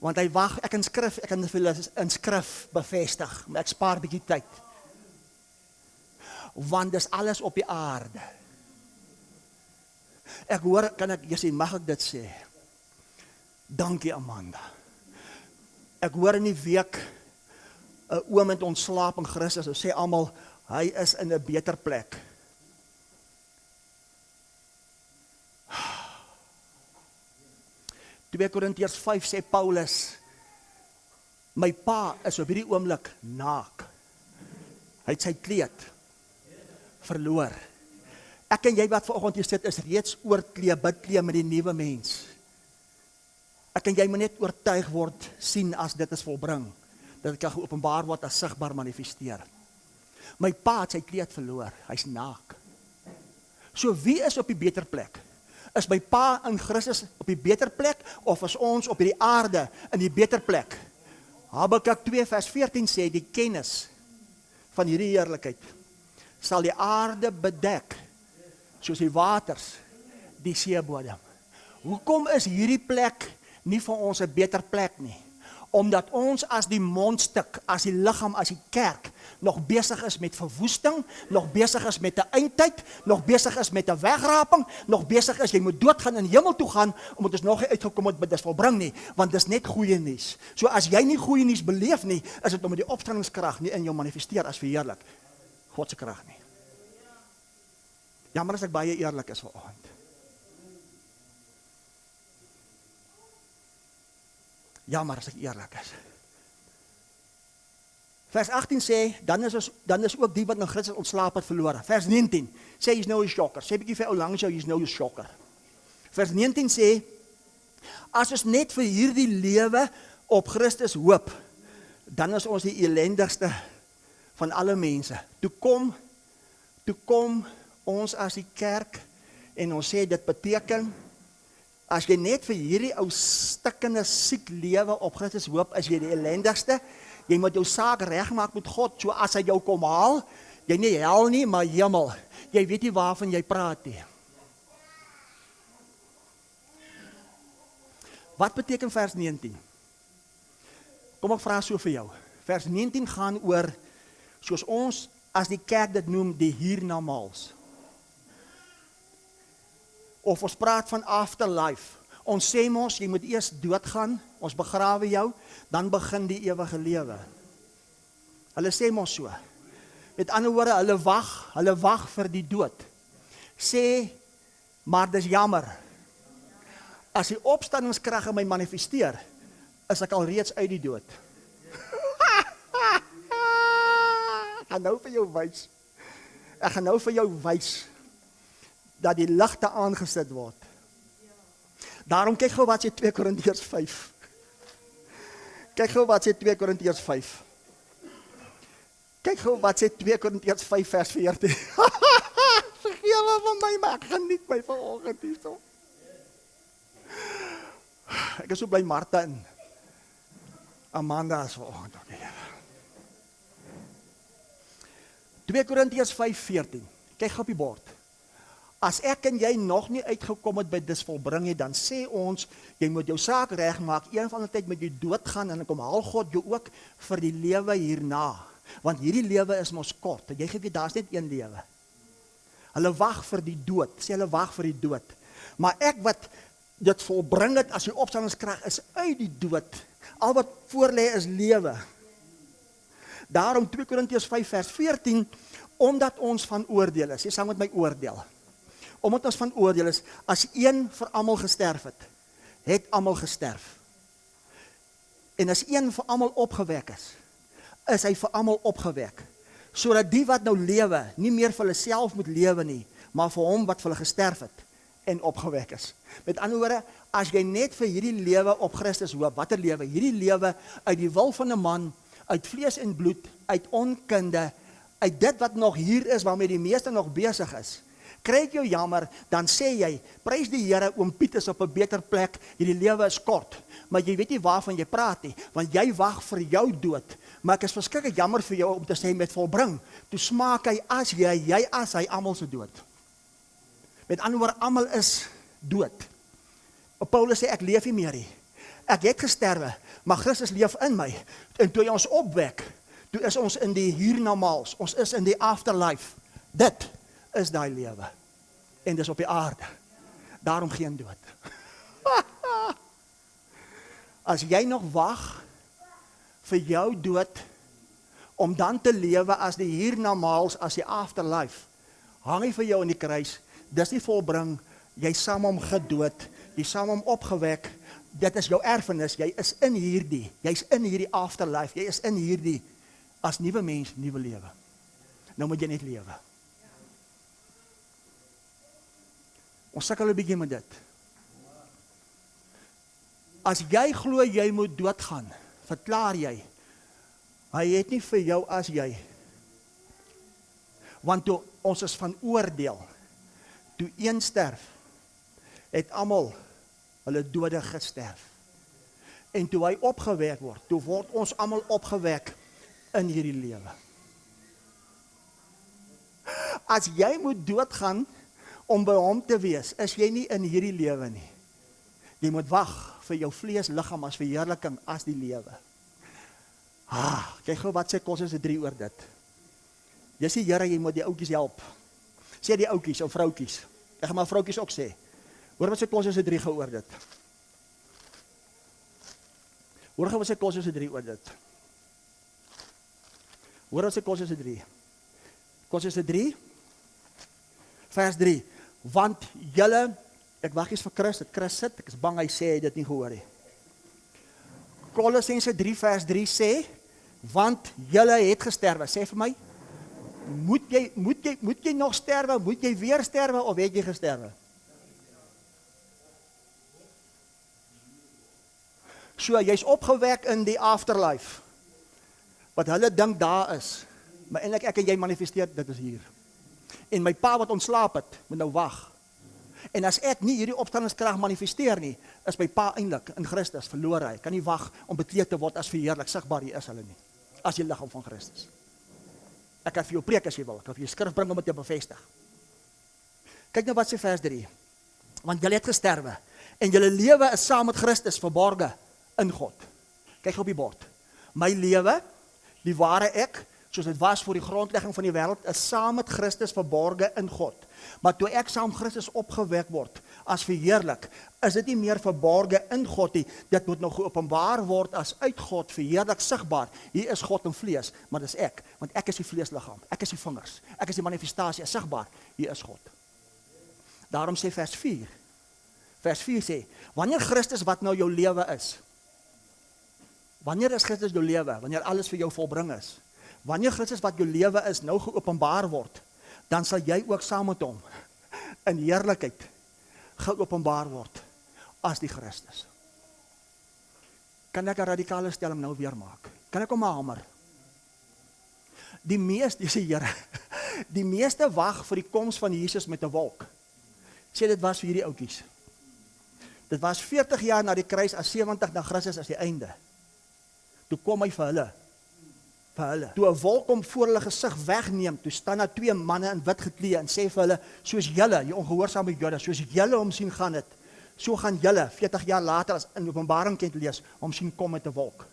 A: want hy wag, ek kan in skrif bevestig, maar ek spaar bietjie tyd, want dis alles op die aarde. Ek hoor, mag ek dit sê? Dankie Amanda. Ek hoor in die week, 'n oom het ontslaap in Christus, sê almal, hy is in 'n beter plek. 2 Korintiërs 5 sê Paulus, my pa is op hierdie oomblik naak. Hy het sy kleed verloor. Ek en jy wat vanoggend hier sit, is reeds oorklee, bidklee met die nuwe mens. Ek en jy moet net oortuig word, sien as dit is volbring, dat dit kan geopenbaar word as sigbaar manifesteer. My pa het sy kleed verloor, hy's naak. So wie is op die beter plek? Is my pa in Christus op die beter plek, of is ons op die aarde in die beter plek? Habakuk 2 vers 14 sê, die kennis van hierdie heerlikheid sal die aarde bedek, soos die waters, die seebodem. Hoekom is hierdie plek nie vir ons 'n beter plek nie? Omdat ons as die mondstuk, as die liggaam, as die kerk, nog besig is met verwoesting, nog besig is met 'n eindtyd, nog besig is met 'n wegraping, nog besig is, jy moet doodgaan en hemel toe gaan, omdat ons nog nie uitgekom het, dis volbring nie, want dis net goeie nuus. So as jy nie goeie nuus beleef nie, is dit omdat die opstandingskrag nie in jou manifesteer as verheerlik God se krag nie. Jammer as ek baie eerlik is vanoggend. Jammer as ek eerlik is. Vers 18 sê, dan is ook die wat in Christus ontslaap het verlore. Vers 19 sê, hy's nou 'n shocker. Sê bietjie vir ou langs jou, hy's nou 'n shocker. Vers 19 sê, as ons net vir hierdie lewe op Christus hoop, dan is ons die elendigste van alle mense. Toe kom ons as die kerk, en ons sê, dit beteken, as jy net vir hierdie ou stikkende siek lewe op Christus hoop, is jy die ellendigste. Jy moet jou saak regmaak met God, so as hy jou kom haal, jy nie hel nie, maar hemel. Jy weet nie waarvan jy praat nie. Wat beteken vers 19? Kom ek vra so vir jou. Vers 19 gaan oor, soos ons, as die kerk dit noem, die hiernamaals. Of ons praat van afterlife. Ons sê mos, jy moet eers doodgaan, ons begrawe jou, dan begin die ewige lewe. Hulle sê mos so. Met ander woorde, hulle wag vir die dood. Sê, maar dis jammer. As die opstandingskrag in my manifesteer, is ek al reeds uit die dood. Ek gaan nou vir jou wys, dat die ligte aangesit word. Daarom kyk gou wat sê 2 Korintiërs 5. Kyk gou wat sê 2 Korintiërs 5. Kyk gou wat sê 2 Korintiërs 5 vers 14. Vergewe van my, maar ek geniet my vanoggend hierso. Ek is so bly Martha en Amanda is vanoggend ook hier. 2 Korintiërs 5:14. Kyk gou op die bord. As ek en jy nog nie uitgekom het by dis volbring nie, dan sê ons, jy moet jou saak regmaak, een van die tyd moet jy doodgaan, en dan kom haal God jou ook vir die lewe hierna. Want hierdie lewe is mos kort, en jy geweet, daar is net een lewe. Hulle wag vir die dood, sê hulle wag vir die dood. Maar ek wat dit volbring het, as die opstandingskrag is uit die dood, al wat voor lê is lewe. Daarom 2 Korintiërs 5 vers 14, omdat ons van oordeel is, jy saam met my oordeel. Omdat ons van oordeel is, as een vir almal gesterf het almal gesterf. En as een vir almal opgewek is hy vir almal opgewek. Sodat die wat nou lewe, nie meer vir hulle self moet lewe nie, maar vir hom wat vir hulle gesterf het en opgewek is. Met ander woorde, as jy net vir hierdie lewe op Christus hoop, watter lewe? Hierdie lewe uit die wil van 'n man, uit vlees en bloed, uit onkunde, uit dit wat nog hier is, waarmee die meeste nog besig is. Kry ek jou jammer, dan sê jy, prys die Here, oom Piet is op 'n beter plek, hierdie lewe is kort, maar jy weet nie waarvan jy praat nie, want jy wag vir jou dood, maar ek is verskriklik jammer vir jou om te sê met volbring, toe smaak hy as jy as hy, almal se dood. Met ander woorde, almal is dood. Paulus sê, ek leef nie meer nie, ek het gesterwe, maar Christus leef in my, en toe hy ons opwek, toe is ons in die hiernamaals, ons is in die afterlife, dit is daai lewe, en dis op die aarde, daarom geen dood. As jy nog wag vir jou dood, om dan te lewe as die hiernamaals, as die afterlife, hang hy vir jou in die kruis, dis nie volbring, jy saam hom gedood, jy saam hom opgewek, dit is jou erfenis, jy is in hierdie, jy's in hierdie afterlife, jy is in hierdie, as nuwe mens, nuwe lewe. Nou moet jy net lewe. Ons sukkel 'n bietjie met dit. As jy glo jy moet doodgaan, verklaar jy, hy het nie vir jou as jy. Want toe ons is van oordeel, toe een sterf, het almal hulle dode gesterf. En toe hy opgewek word, toe word ons almal opgewek in hierdie lewe. As jy moet doodgaan om by hom te wees, is jy nie in hierdie lewe nie. Jy moet wag vir jou vleesliggaam as verheerliking as die lewe. Kyk gou wat sê Kolossense 3 oor dit. Jy sê, Here, jy moet die ouetjies help. Sê die ouetjies of vroutjies. Ek gaan maar vroutjies ook sê. Hoor wat sê Kolossense 3 gou oor dit. Hoor gou wat sê Kolossense 3 oor dit. Hoor wat sê Kolossense 3. Kolossense 3 vers 3. Want julle, ek wag eens vir Chris sit, ek is bang hy sê hy dit nie gehoor nie. Kolossense 3 vers 3 sê, want julle het gesterwe. Sê vir my, moet jy nog sterwe, moet jy weer sterwe, of het jy gesterwe? So, jy's opgewek in die afterlife, wat hulle dink daar is, maar eintlik ek en jy manifesteer, dit is hier. En my pa wat ontslaap het, moet nou wag. En as ek nie hierdie opstandingskrag manifesteer nie, is my pa eintlik in Christus verlore. Hy kan nie wag om bekleed te word as verheerlik, sigbaar hier is hulle nie, as die liggaam van Christus. Ek kan vir jou preek as jy wil, ek kan vir jou skrif bring om dit te bevestig. Kyk nou wat sê vers 3. Want julle het gesterwe, en julle lewe is saam met Christus verborge in God. Kyk op die bord. My lewe, die ware ek, soos dit was voor die grondlegging van die wêreld, is saam met Christus verborge in God. Maar toe ek saam Christus opgewek word, as verheerlik, is dit nie meer verborge in God nie, dit moet nou geopenbaar word as uit God, verheerlik, sigbaar. Hier is God in vlees, maar dis ek, want ek is die vleesliggaam, ek is die vingers, ek is die manifestasie, is sigbaar, hier is God. Daarom sê vers 4 sê, wanneer Christus wat nou jou lewe is, wanneer is Christus jou lewe, wanneer alles vir jou volbring is, wanneer Christus wat jou lewe is, nou geopenbaar word, dan sal jy ook saam met hom in heerlikheid geopenbaar word as die Christus. Kan ek 'n radikale stelling nou weer maak? Kan ek hom hamer? Die meeste wag vir die koms van Jesus met 'n wolk. Sê dit was vir hierdie ouetjies. Dit was 40 jaar na die kruis, as 70 na Christus as die einde. Toe kom hy vir hulle. Toe 'n wolk hom voor hulle gesig wegneem, toe staan daar 2 manne in wit geklee en sê vir hulle, soos julle, die ongehoorsame Jode, soos julle hom sien gaan dit, so gaan julle 40 jaar later as in Openbaring kan lees, hom sien kom met 'n wolk.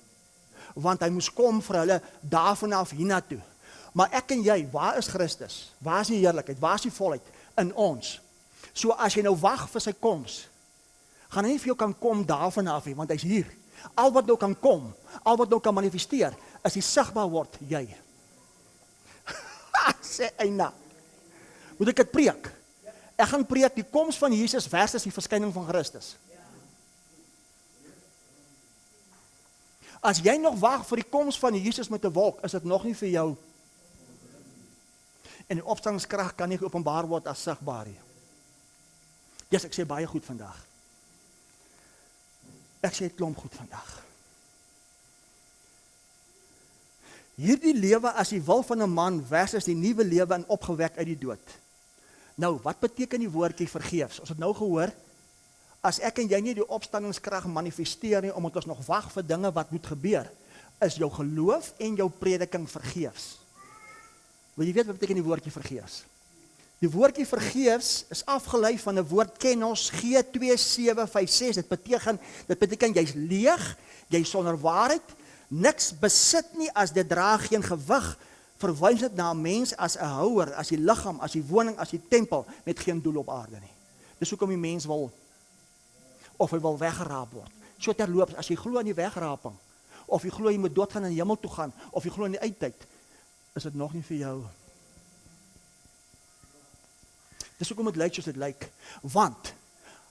A: Want hy moes kom vir hulle daarvan af hiernatoe. Maar ek en jy, waar is Christus? Waar is die heerlikheid? Waar is die volheid? In ons. So as jy nou wag vir sy koms, gaan hy nie vir jou kan kom daarvan af nie, want hy's hier. Al wat nou kan kom, al wat nou kan manifesteer, is die sigbaar word, jy. Sê eina. Moet ek dit preek? Ek gaan preek die koms van Jesus versus die verskyning van Christus. As jy nog wag vir die koms van Jesus met 'n wolk, is dit nog nie vir jou. En die opstandingskrag kan nie geopenbaar word as sigbaar nie. Yes, ek sê baie goed vandag. Ek sê 'n klomp goed vandag. Hierdie lewe as die wil van 'n man versus die nuwe lewe en opgewek uit die dood. Nou, wat beteken die woordjie vergeefs? Ons het nou gehoor, as ek en jy nie die opstandingskrag manifesteer nie, omdat ons nog wag vir dinge wat moet gebeur, is jou geloof en jou prediking vergeefs. Wil jy weet wat beteken die woordjie vergeefs? Die woordjie vergeefs is afgelei van 'n woord kenos, G2756. Dit beteken jy's leeg, jy's sonder waarheid, niks besit nie as dit dra geen gewig, verwys dit na 'n mens as 'n houer, as die liggaam, as die woning, as die tempel, met geen doel op aarde nie. Dis hoekom die mens wil, of hy wil weggeraap word. So terloops, as jy glo aan die wegraping, of jy glo jy moet doodgaan en in die hemel toe gaan, of jy glo in die uittyd, is dit nog nie vir jou. Dis hoekom dit lyk soos dit lyk, want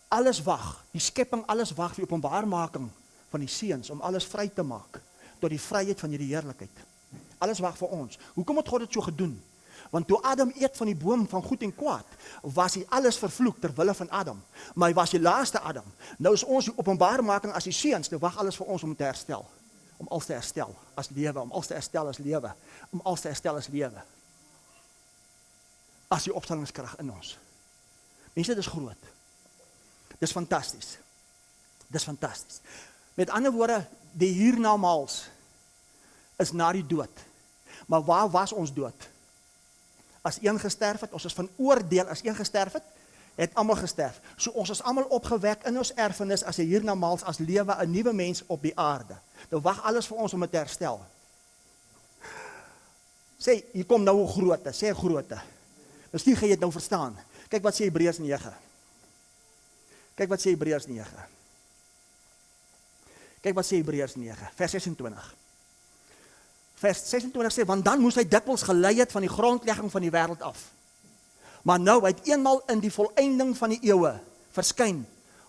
A: alles wag, die skepping alles wag vir die openbaarmaking van die seuns, om alles vry te maak, tot die vryheid van hierdie heerlikheid. Alles wag vir ons. Hoekom het God dit so gedoen? Want toe Adam eet van die boom van goed en kwaad, was hy alles vervloek ter wille van Adam. Maar hy was die laaste Adam. Nou is ons die openbaarmaking as die seuns, nou wag alles vir ons om te herstel. Om alles te herstel as lewe, om alles te herstel as lewe, om alles te herstel as lewe. As die opstandingskrag in ons. Mense, dit is groot. Dit is fantasties. Dit is fantasties. Met ander woorde, die hiernamaals is na die dood. Maar waar was ons dood? As een gesterf het, ons is van oordeel, as een gesterf het almal gesterf. So ons is almal opgewek in ons erfenis as 'n hiernamaals, as lewe, 'n nuwe mens op die aarde. Nou wag alles vir ons om dit te herstel. Sê, hier kom nou 'n grootte, sê 'n grootte. Miskien gaan jy dit nou verstaan. Kyk wat sê Hebreërs 9. Kyk wat sê Hebreërs 9. Kyk wat sê Hebreërs 9, vers 26. Vers 26 sê, want dan moes hy dikwels gelei het van die grondlegging van die wêreld af. Maar nou, hy het eenmaal in die volëinding van die eeue verskyn,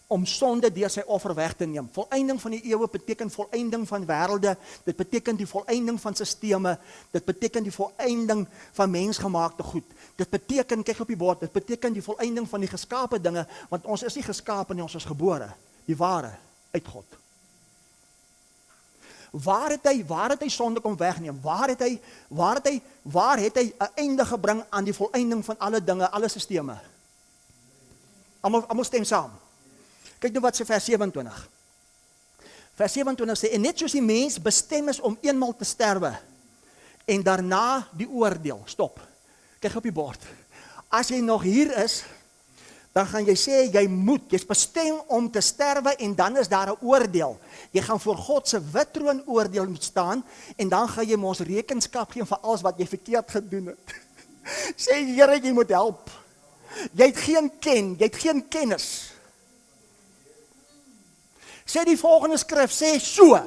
A: om sonde deur sy offer weg te neem. Volëinding van die eeue beteken volëinding van wêrelde, dit beteken die volëinding van sisteme, dit beteken die volëinding van mensgemaakte goed. Dit beteken, kyk op die bord, dit beteken die volëinding van die geskape dinge, want ons is nie geskape nie, ons is gebore, die ware, uit God. Waar het hy sonde kom wegneem? Waar het hy 'n einde gebring aan die volëinding van alle dinge, alle sisteme? Almal stem saam. Kyk nou wat sê vers 27. Vers 27 sê, en net soos die mens bestem is om eenmaal te sterwe, en daarna die oordeel. Stop. Kyk op die bord. As jy nog hier is, dan gaan jy sê, jy's bestem om te sterwe, en dan is daar 'n oordeel. Jy gaan voor God se wit troon oordeel moet staan, en dan gaan jy ons rekenskap gee vir alles wat jy verkeerd gedoen het. Sê, Here, jy moet help. Jy het geen kennis. Sê die volgende skrif, sê so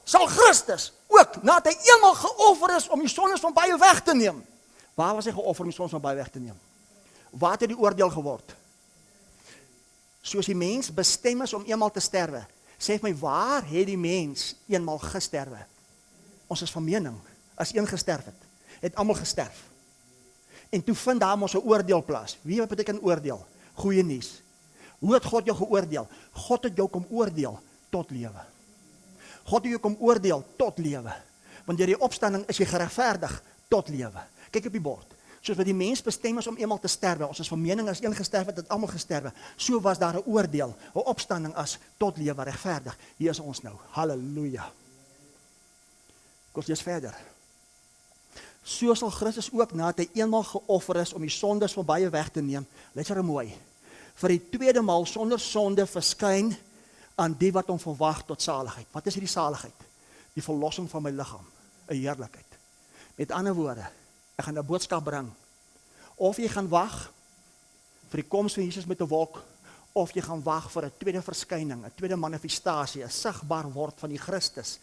A: sal Christus ook, nadat hy eenmaal geoffer is om die sondes van baie weg te neem. Waar was hy geoffer om die sondes van baie weg te neem? Waar het die oordeel geword? Soos die mens bestem is om eenmaal te sterwe. Sê my, waar het die mens eenmaal gesterwe? Ons is van mening, as een gesterf het almal gesterf. En toe vind daar mos 'n oordeel plaas. Wie wat beteken oordeel? Goeie nuus. Hoe het God jou geoordeel? God het jou kom oordeel tot lewe. God het jou kom oordeel tot lewe. Want deur die opstanding is jy geregverdig tot lewe. Kyk op die bord. Soos wat die mens bestem is om eenmal te sterwe, ons is van mening as een gesterf het almal gesterwe. So was daar 'n oordeel, 'n opstanding as tot lewe regverdig. Hier is ons nou. Halleluja. Kom ons lees verder. So sal Christus ook nadat hy eenmal geoffer is om die sondes van baie weg te neem, luister mooi, vir die tweede maal sonder sonde verskyn aan die wat hom verwag tot saligheid. Wat is hierdie saligheid? Die verlossing van my liggaam, 'n heerlikheid. Met ander woorde, ek gaan 'n boodskap bring. Of jy gaan wag vir die koms van Jesus met 'n wolk, of jy gaan wag vir 'n tweede verskyning, 'n tweede manifestasie, 'n sigbaar word van die Christus.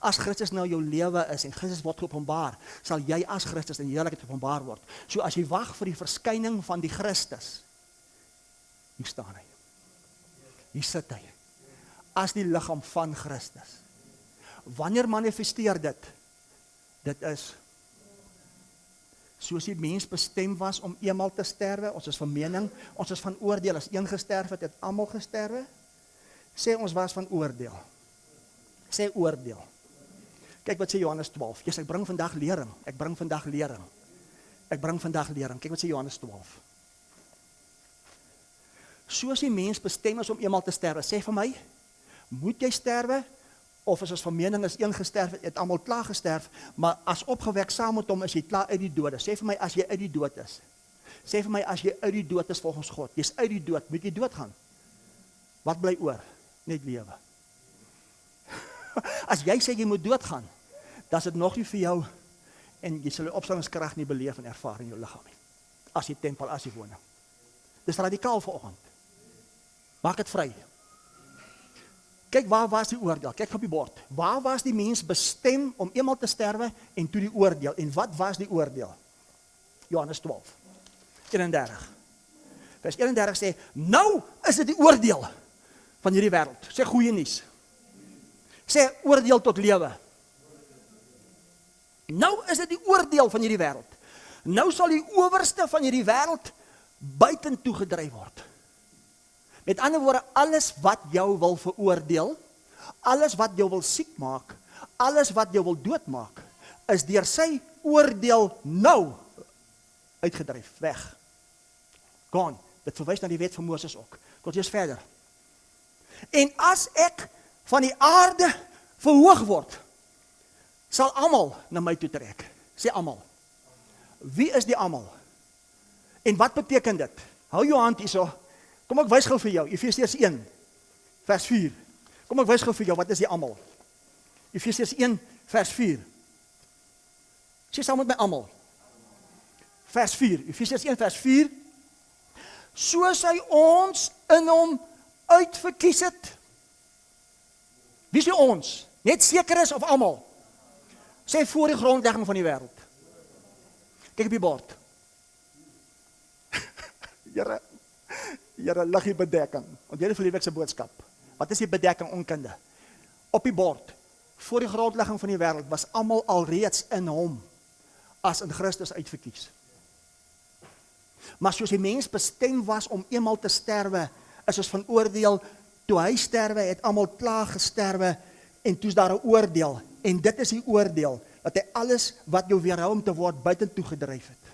A: As Christus nou jou lewe is en Christus word geopenbaar, sal jy as Christus in heerlikheid geopenbaar word. So as jy wag vir die verskyning van die Christus, hier staan hy. Hier sit hy. As die liggaam van Christus. Wanneer manifesteer dit? Dit is soos die mens bestem was om eenmal te sterwe, ons is van mening, ons is van oordeel, as een gesterf het, het almal gesterwe. Sê ons was van oordeel. Sê oordeel. Kyk wat sê Johannes 12. Ek bring vandag lering. Ek bring vandag lering. Kyk wat sê Johannes 12. Soos die mens bestem is om eenmal te sterwe, sê vir my, moet jy sterwe? Of is ons van mening as een gesterf het almal klaar gesterf, maar as opgewek saam met hom is jy klaar uit die dode. Sê vir my as jy uit die dood is. Sê vir my as jy uit die dood is volgens God. Jy's uit die dood, moet jy doodgaan. Wat bly oor? Net lewe. As jy sê jy moet doodgaan, dan is dit nog nie vir jou en jy sal die opstandingskrag nie beleef en ervaar in jou liggaam nie. As jy tempel, as jy woning. Dis radikaal vanoggend. Maak dit vry. Kyk, waar was die oordeel? Kyk op die bord. Waar was die mens bestem om eenmal te sterwe en toe die oordeel? En wat was die oordeel? Johannes 12, 31. Vers 31 sê, nou is dit die oordeel van hierdie wêreld. Sê goeie nuus. Sê oordeel tot lewe. Nou is dit die oordeel van hierdie wêreld. Nou sal die owerste van hierdie wêreld buitentoe gedryf word. Met ander woorde, alles wat jou wil veroordeel, alles wat jou wil siek maak, alles wat jou wil doodmaak, is deur sy oordeel nou uitgedryf, weg. Gone. Dit verwys na die wet van Moses ook. Tot eers verder. En as ek van die aarde verhoog word, sal almal na my toe trek. Sê almal. Wie is die almal? En wat beteken dit? Hou jou hand hierso. Kom ek wys gou vir jou, Efesiërs 1, vers 4. Kom ek wys gou vir jou, wat is die almal? Efesiërs 1, vers 4. Sê saam met my almal. Vers 4, Efesiërs 1, vers 4. Soos hy ons in hom uitverkies het. Wie is ons? Net seker is of almal? Sê voor die grondlegging van die wêreld. Kyk op die bord. Here, lig die bedekking. Want jy het vir die week se boodskap. Wat is die bedekking onkunde? Op die bord, voor die grondlegging van die wêreld, was almal alreeds in hom, as in Christus uitverkies. Maar soos die mens bestem was om eenmal te sterwe, is ons van oordeel, toe hy sterwe, het almal klaar gesterwe, en toe is daar 'n oordeel, en dit is die oordeel, dat hy alles wat jou weerhou om te word, buitentoe gedryf het.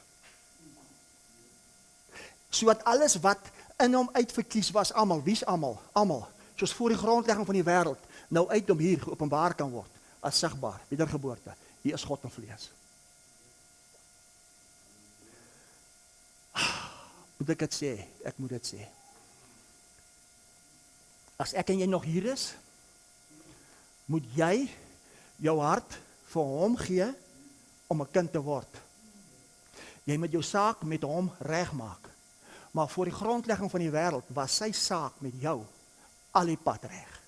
A: Sodat alles wat in hom uitverkies was, almal, wie is almal? Almal, soos voor die grondlegging van die wêreld, nou uit om hier geopenbaar kan word, as sigbaar, wedergeboorte, hier is God in vlees. Moet ek dit sê? Ek moet dit sê. As ek en jy nog hier is, moet jy jou hart vir hom gee om 'n kind te word. Jy moet jou saak met hom regmaak. Maar voor die grondlegging van die wêreld was sy saak met jou al die pad reg.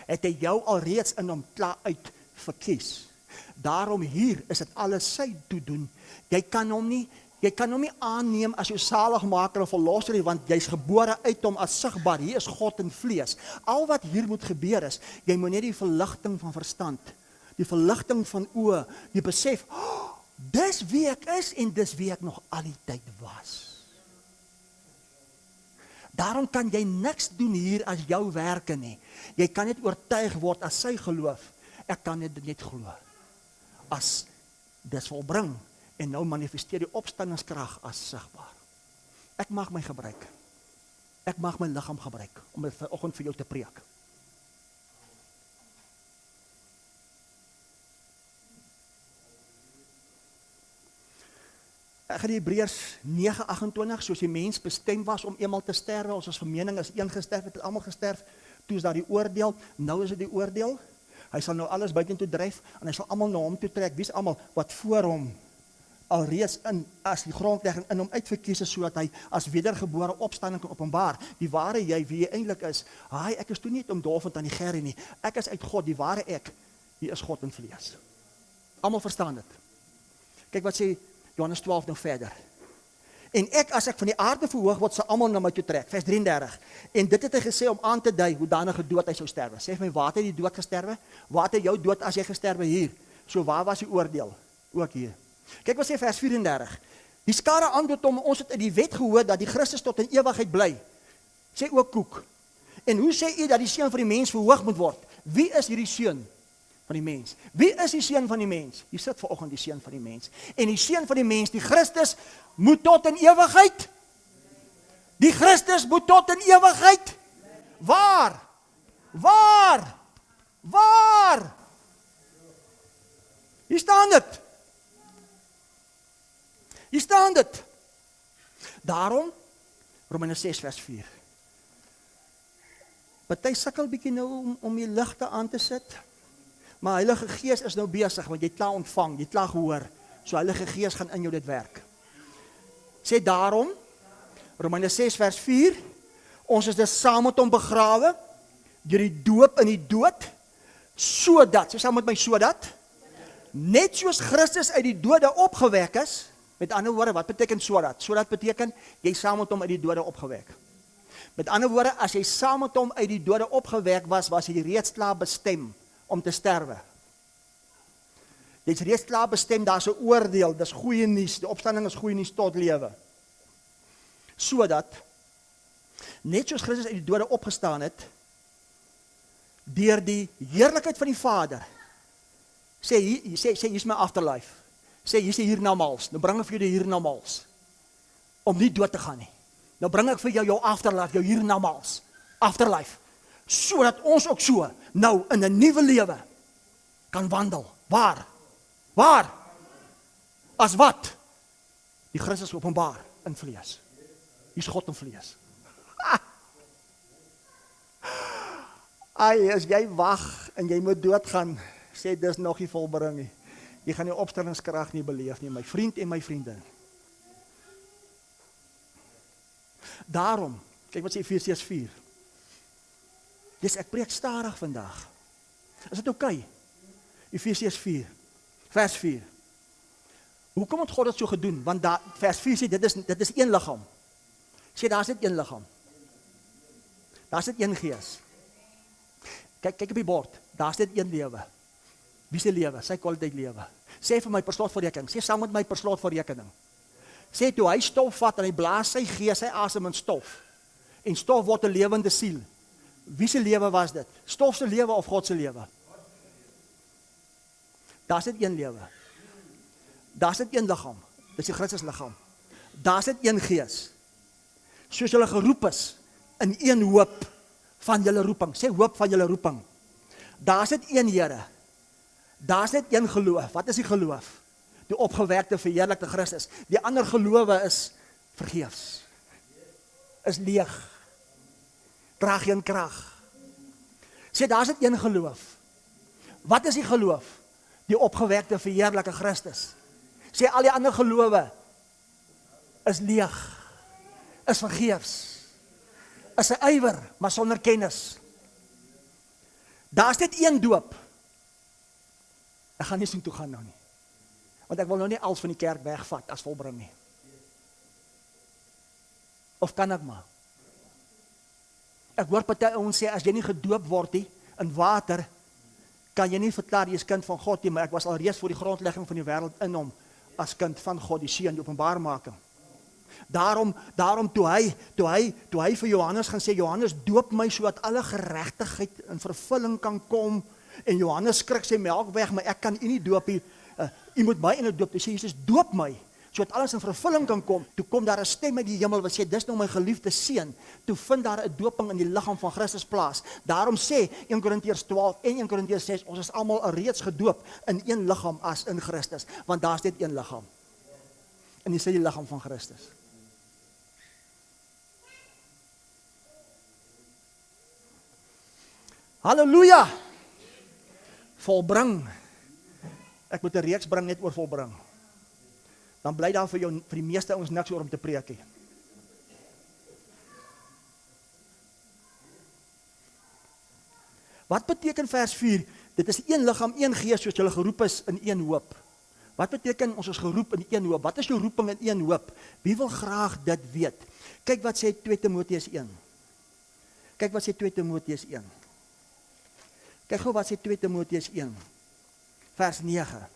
A: Het hy jou alreeds in hom klaar uit verkies. Daarom hier is dit alles sy toedoen. Jy kan hom nie aanneem as jou saligmaker of verlosser nie, want jy's gebore uit hom as sigbaar. Hier is God in vlees. Al wat hier moet gebeur is, jy moet net die verligting van verstand, die verligting van oë, die besef, dis wie ek is en dis wie ek nog al die tyd was. Daarom kan jy niks doen hier as jou werke nie. Jy kan net oortuig word as sy geloof. Ek kan dit net glo. As dis volbring en nou manifesteer die opstandingskrag as sigbaar. Ek mag my gebruik. Ek mag my liggaam gebruik om dit vanoggend vir jou te preek. Ek gaan die Hebreërs 9:28, soos die mens bestem was om eenmal te sterwe, ons was van mening as een gesterf het almal gesterf, toe is daar die oordeel, nou is dit die oordeel, hy sal nou alles buitentoe dryf, en hy sal almal na hom toe trek, wie is almal wat voor hom alreeds as die grondlegging in hom uitverkies is, sodat hy as wedergebore opstanding kan openbaar, die ware jy, wie jy eintlik is, ek is toe nie om dolfend aan die gerrie nie, ek is uit God, die ware ek, die is God in vlees. Almal verstaan dit. Kyk wat sê Johannes 12 nou verder. En as ek van die aarde verhoog word, sal almal na my toe trek, vers 33. En dit het hy gesê om aan te dui, hoe danige dood hy sou sterwe. Sê vir my, waar het hy die dood gesterwe? Waar het hy jou dood as jy gesterwe hier? So waar was die oordeel? Ook hier. Kyk wat sê vers 34. Die skare antwoord hom, ons het uit die wet gehoor dat die Christus tot in ewigheid bly. Sê ook Koek. En hoe sê u dat die seun van die mens verhoog moet word? Wie is hierdie seun van die mens? Wie is die seun van die mens? Hier sit vanoggend die seun van die mens. En die seun van die mens, die Christus, moet tot in ewigheid. Die Christus moet tot in ewigheid. Waar? Hier staan dit. Hier staan dit. Daarom, Romeine 6 vers 4. Party sukkel bietjie nou om die ligte aan te sit. Maar Heilige Gees is nou besig, want jy het klaar ontvang, jy het klaar gehoor. So Heilige Gees gaan in jou dit werk. Sê daarom, Romeine 6 vers 4, ons is dus saam met hom begrawe, deur die doop in die dood, sodat, sê saam met my sodat, net soos Christus uit die dode opgewek is, met ander woorde, wat beteken sodat? Sodat beteken, jy saam met hom uit die dode opgewek. Met ander woorde, as jy saam met hom uit die dode opgewek was jy reeds klaar bestem om te sterwe. Jy is reeds klaar bestem, daar is 'n oordeel, dis goeie nuus, die opstanding is goeie nuus tot lewe. Sodat, net soos Christus uit die dode opgestaan het, deur die heerlikheid van die Vader, sê hier is my afterlife, sê hier is die hiernamaals, nou bring ek vir jou die hiernamaals, om nie dood te gaan nie. Nou bring ek vir jou afterlife, jou hiernamaals, afterlife, sodat ons ook so, nou in 'n nuwe lewe, kan wandel. Waar? As wat? Die Christus openbaar in vlees. Hier's God in vlees. As jy wag en jy moet doodgaan, sê dis nog nie volbring nie. Jy gaan die opstandingskrag nie beleef nie, my vriend en my vriendin. Daarom, kyk wat sê Efesiërs 4. Dis ek preek stadig vandag. Is dit oukei? Efesiërs 4, vers 4. Hoekom het God dit so gedoen? Want vers 4 sê, dit is een liggaam. Sê, daar is dit een liggaam. Daar is dit een gees. Kyk op die bord, daar is dit een lewe. Wie se lewe? Sy kwaliteit lewe. Sê vir my per slot van rekening, sê saam met my per slot van rekening. Sê toe hy stof vat en hy blaas sy gees, sy asem in stof. En stof word 'n lewende siel. Wie se lewe was dit? Stof se lewe of God se lewe? Daar is dit een lewe. Daar is dit een liggaam. Dis die Christus liggaam. Daar is dit een gees. Soos julle geroep is in een hoop van julle roeping. Sê hoop van julle roeping. Daar is dit een Here. Daar is dit een geloof. Wat is die geloof? Die opgewekte, verheerlikte Christus. Die ander gelowe is vergeefs. Is leeg. Dra geen krag. Sê, daar is dit een geloof. Wat is die geloof? Die opgewekte, verheerlikte Christus. Sê, al die ander gelowe is leeg. Is vergeefs. Is 'n ywer, maar sonder kennis. Daar is dit een doop. Ek gaan nie sien toe gaan nou nie. Want ek wil nou nie alles van die kerk wegvat as volbring nie. Of kan ek maar? Ek hoor party ouens sê, as jy nie gedoop word nie, in water, kan jy nie verklaar, jy is kind van God nie, maar ek was al reeds voor die grondlegging van die wêreld in hom, as kind van God, die Seun, die openbaarmaking. Daarom toe hy vir Johannes gaan sê, Johannes doop my sodat alle geregtigheid in vervulling kan kom, en Johannes skrik sê melk weg, maar ek kan u nie doop nie, u moet my in 'n doop, toe sê Jesus, doop my, sodat alles in vervulling kan kom. Toe kom daar 'n stem uit die hemel wat sê, dis nou my geliefde seun. Toe vind daar 'n doping in die liggaam van Christus plaas. Daarom sê 1 Korintiërs 12 en 1 Korintiërs 6, ons is almal reeds gedoop in een liggaam as in Christus, want daar's net een liggaam. En dis die liggaam van Christus. Halleluja! Volbring. Ek moet 'n reeks bring net oor volbring. Dan bly daar vir die meeste ons niks oor om te preek nie. Wat beteken vers 4? Dit is een liggaam, een gees, soos julle geroep is in een hoop. Wat beteken ons is geroep in een hoop? Wat is jou roeping in een hoop? Wie wil graag dit weet? Kyk wat sê 2 Timoteus 1. Kyk wat sê 2 Timoteus 1. Kyk gou wat sê 2 Timoteus 1, vers 9.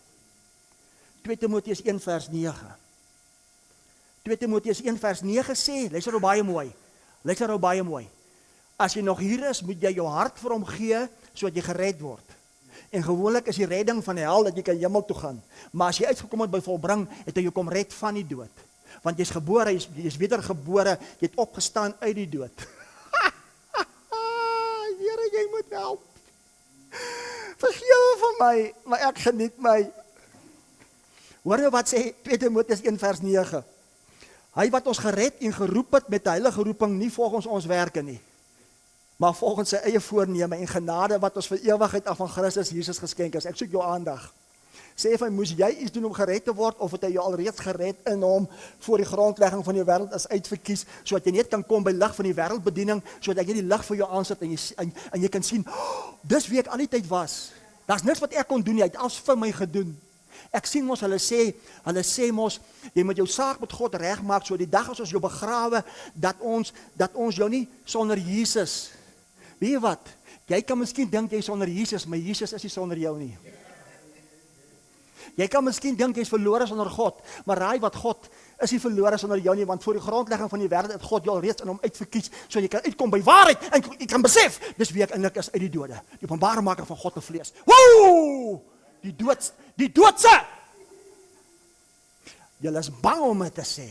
A: 2 Timoteus 1 vers 9. 2 Timoteus 1 vers 9 sê, luister nou baie mooi. As jy nog hier is, moet jy jou hart vir hom gee, sodat jy gered word. En gewoonlik is die redding van die hel, dat jy kan hemel toe gaan. Maar as jy uitgekom het by volbring, het hy jou kom red van die dood. Want jy is gebore, jy is wedergebore, jy het opgestaan uit die dood. Here, jy moet help. Vergewe vir my, maar ek geniet my. Hoor nou wat sê 2 Timoteus 1 vers 9. Hy wat ons gered en geroep het met 'n heilige roeping, nie volgens ons werke nie, maar volgens sy eie voorneme en genade wat ons vir ewigheid af van Christus Jesus geskenk is. Ek soek jou aandag. Sê vir my, moes jy iets doen om gered te word, of het hy jou alreeds gered in hom voor die grondlegging van die wêreld as uitverkies, sodat jy net kan kom by lig van die wêreldbediening, sodat jy die lig vir jou aansit en jy kan sien, dis wie ek al die tyd was. Daar's niks wat ek kon doen nie, hy het alles vir my gedoen. Ek sien mos, hulle sê mos, jy moet jou saak met God regmaak, so die dag as ons jou begrawe, dat ons jou nie sonder Jesus. Weet jy wat? Jy kan miskien dink jy is sonder Jesus, maar Jesus is nie sonder jou nie. Jy kan miskien dink jy is verlore sonder God, maar raai wat, God is nie verlore sonder jou nie, want voor die grondlegging van die wêreld het God jou al reeds in hom uitverkies, so jy kan uitkom by waarheid, en jy kan besef, dis wie ek eintlik is uit die dode, die openbaremaker van God te vlees. Woe! Die doodse! Julle is bang om dit te sê.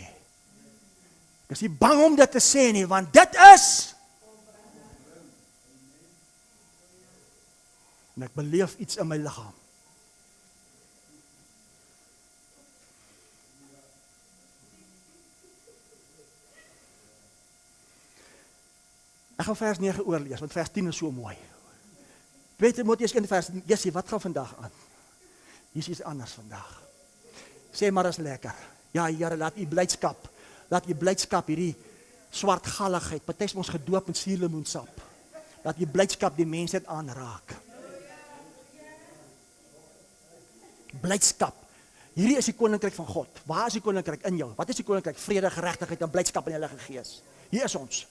A: Ek is nie bang om dit te sê nie, want dit is. En ek beleef iets in my liggaam. Ek gaan vers 9 oorlees, want vers 10 is so mooi. 2 Timoteus 1 vers 10, Jessie, wat gaan vandag aan? Hier is iets anders vandag. Sê maar, is lekker. Ja, Here, laat u blydskap hierdie swartgalligheid, party is ons gedoop met suurlemoensap. Laat u blydskap die mense aanraak. Blydskap. Hierdie is die koninkryk van God. Waar is die koninkryk in jou? Wat is die koninkryk? Vrede, geregtigheid en blydskap in die Heilige Gees. Hier is ons.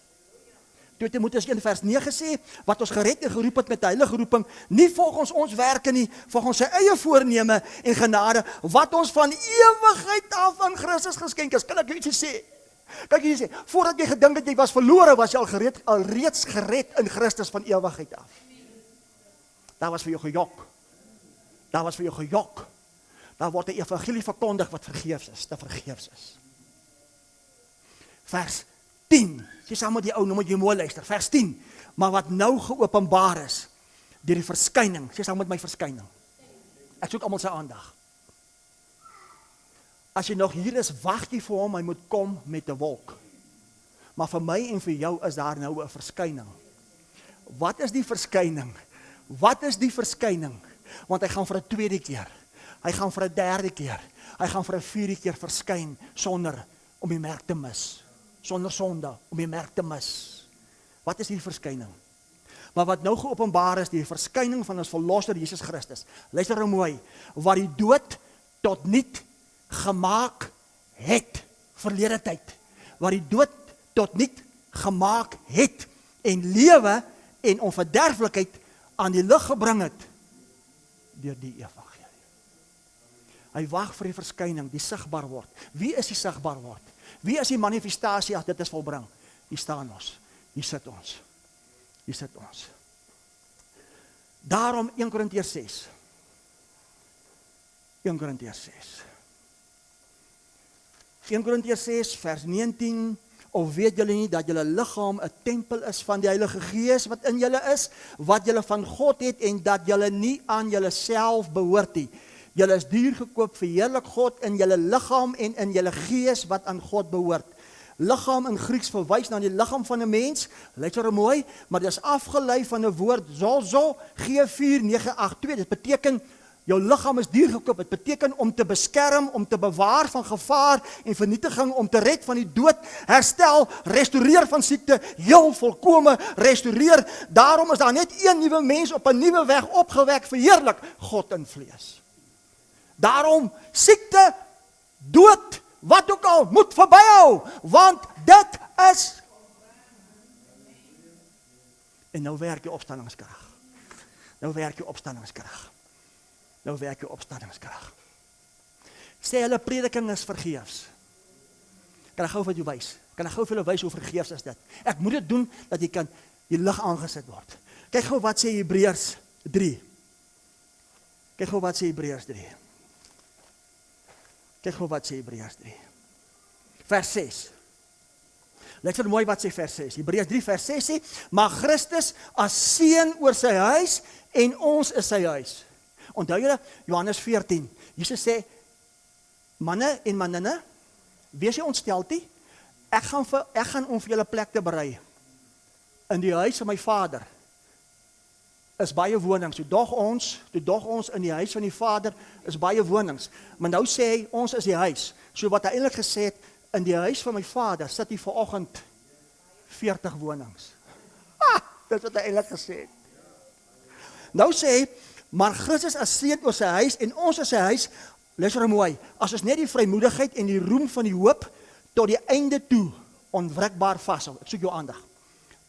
A: 2 Timoteus 1 vers 9 sê, wat ons gered en geroep het met 'n heilige roeping, nie volgens ons werke nie, volgens sy eie voorneme en genade, wat ons van ewigheid af aan Christus geskenk is. Kan ek jou ietsie sê? Kyk hier sê, voordat jy gedink het jy was verlore, was jy alreeds gered in Christus van ewigheid af. Daar was vir jou gejok. Daar word 'n evangelie verkondig wat vergeefs is. Vers 10, sê saam met die ou, nou moet jy mooi luister, vers 10, maar wat nou geopenbaar is, deur die verskyning, sê saam met my verskyning. Ek soek almal sy aandag. As jy nog hier is, wag jy vir hom, hy moet kom met 'n wolk. Maar vir my en vir jou is daar nou 'n verskyning. Wat is die verskyning? Want hy gaan vir 'n tweede keer, hy gaan vir 'n derde keer, hy gaan vir 'n vierde keer verskyn, sonder om die merk te mis. Sonder sonde, om die merk te mis. Wat is die verskyning? Maar wat nou geopenbaar is, die verskyning van ons verlosser Jesus Christus. Luister nou mooi, wat die dood tot niet gemaak het, verlede tyd. Wat die dood tot niet gemaak het, en lewe en onverderflikheid aan die lig gebring het, deur die evangelie. Hy wag vir die verskyning, die sigbaar word. Wie is die sigbaar word? Wie is die manifestasie as dit is volbring? Hier staan ons, hier sit ons, hier sit ons. Daarom 1 Korintiërs 6. 1 Korintiërs 6. 1 Korintiërs 6 vers 19, of weet julle nie dat julle liggaam 'n tempel is van die Heilige Gees wat in julle is, wat julle van God het en dat julle nie aan julle self behoort nie. Julle is duur gekoop, verheerlik God in julle liggaam en in julle gees wat aan God behoort. Liggaam in Grieks verwys na die liggaam van 'n mens, lyk so mooi, maar dit is afgelei van 'n woord zozo, G4982. Dit beteken jou liggaam is duur gekoop. Dit beteken om te beskerm, om te bewaar van gevaar en vernietiging, om te red van die dood, herstel, restoreer van siekte, heel volkome restoreer. Daarom is daar net een nuwe mens op 'n nuwe weg opgewek, verheerlik God in vlees. Daarom siekte, dood, wat ook al, moet verbyhou, want dit is. En nou werk jy opstandingskrag. Nou werk jy opstandingskrag. Nou werk jy opstandingskrag. Sê hulle prediking is vergeefs. Kan ek gou vir jou wys? Kan ek gou vir julle wys hoe vergeefs is dit? Ek moet dit doen dat jy kan die lig aangesit word. Kyk gou wat sê Hebreërs 3. Kyk gou wat sê Hebreërs 3. Kyk gou wat sê Hebreërs 3. Vers 6. Let mooi wat sê vers 6. Hebreërs 3 vers 6 sê, maar Christus as seun oor sy huis en ons is sy huis. Onthou julle Johannes 14. Jesus sê, manne en manninne, wees jy ontsteld nie? Ek gaan om vir julle plek te berei. In die huis van my Vader is baie wonings. Toe dog ons in die huis van die Vader is baie wonings. Maar nou sê hy, ons is die huis. So wat hy eintlik gesê het, in die huis van my Vader sit hy vanoggend 40 wonings. Dit is wat hy eintlik gesê het. Nou sê hy, maar Christus as seun oor sy huis en ons is sy huis. Luister mooi, as ons net die vrymoedigheid en die roem van die hoop tot die einde toe onwrikbaar vashou. Ek soek jou aandag.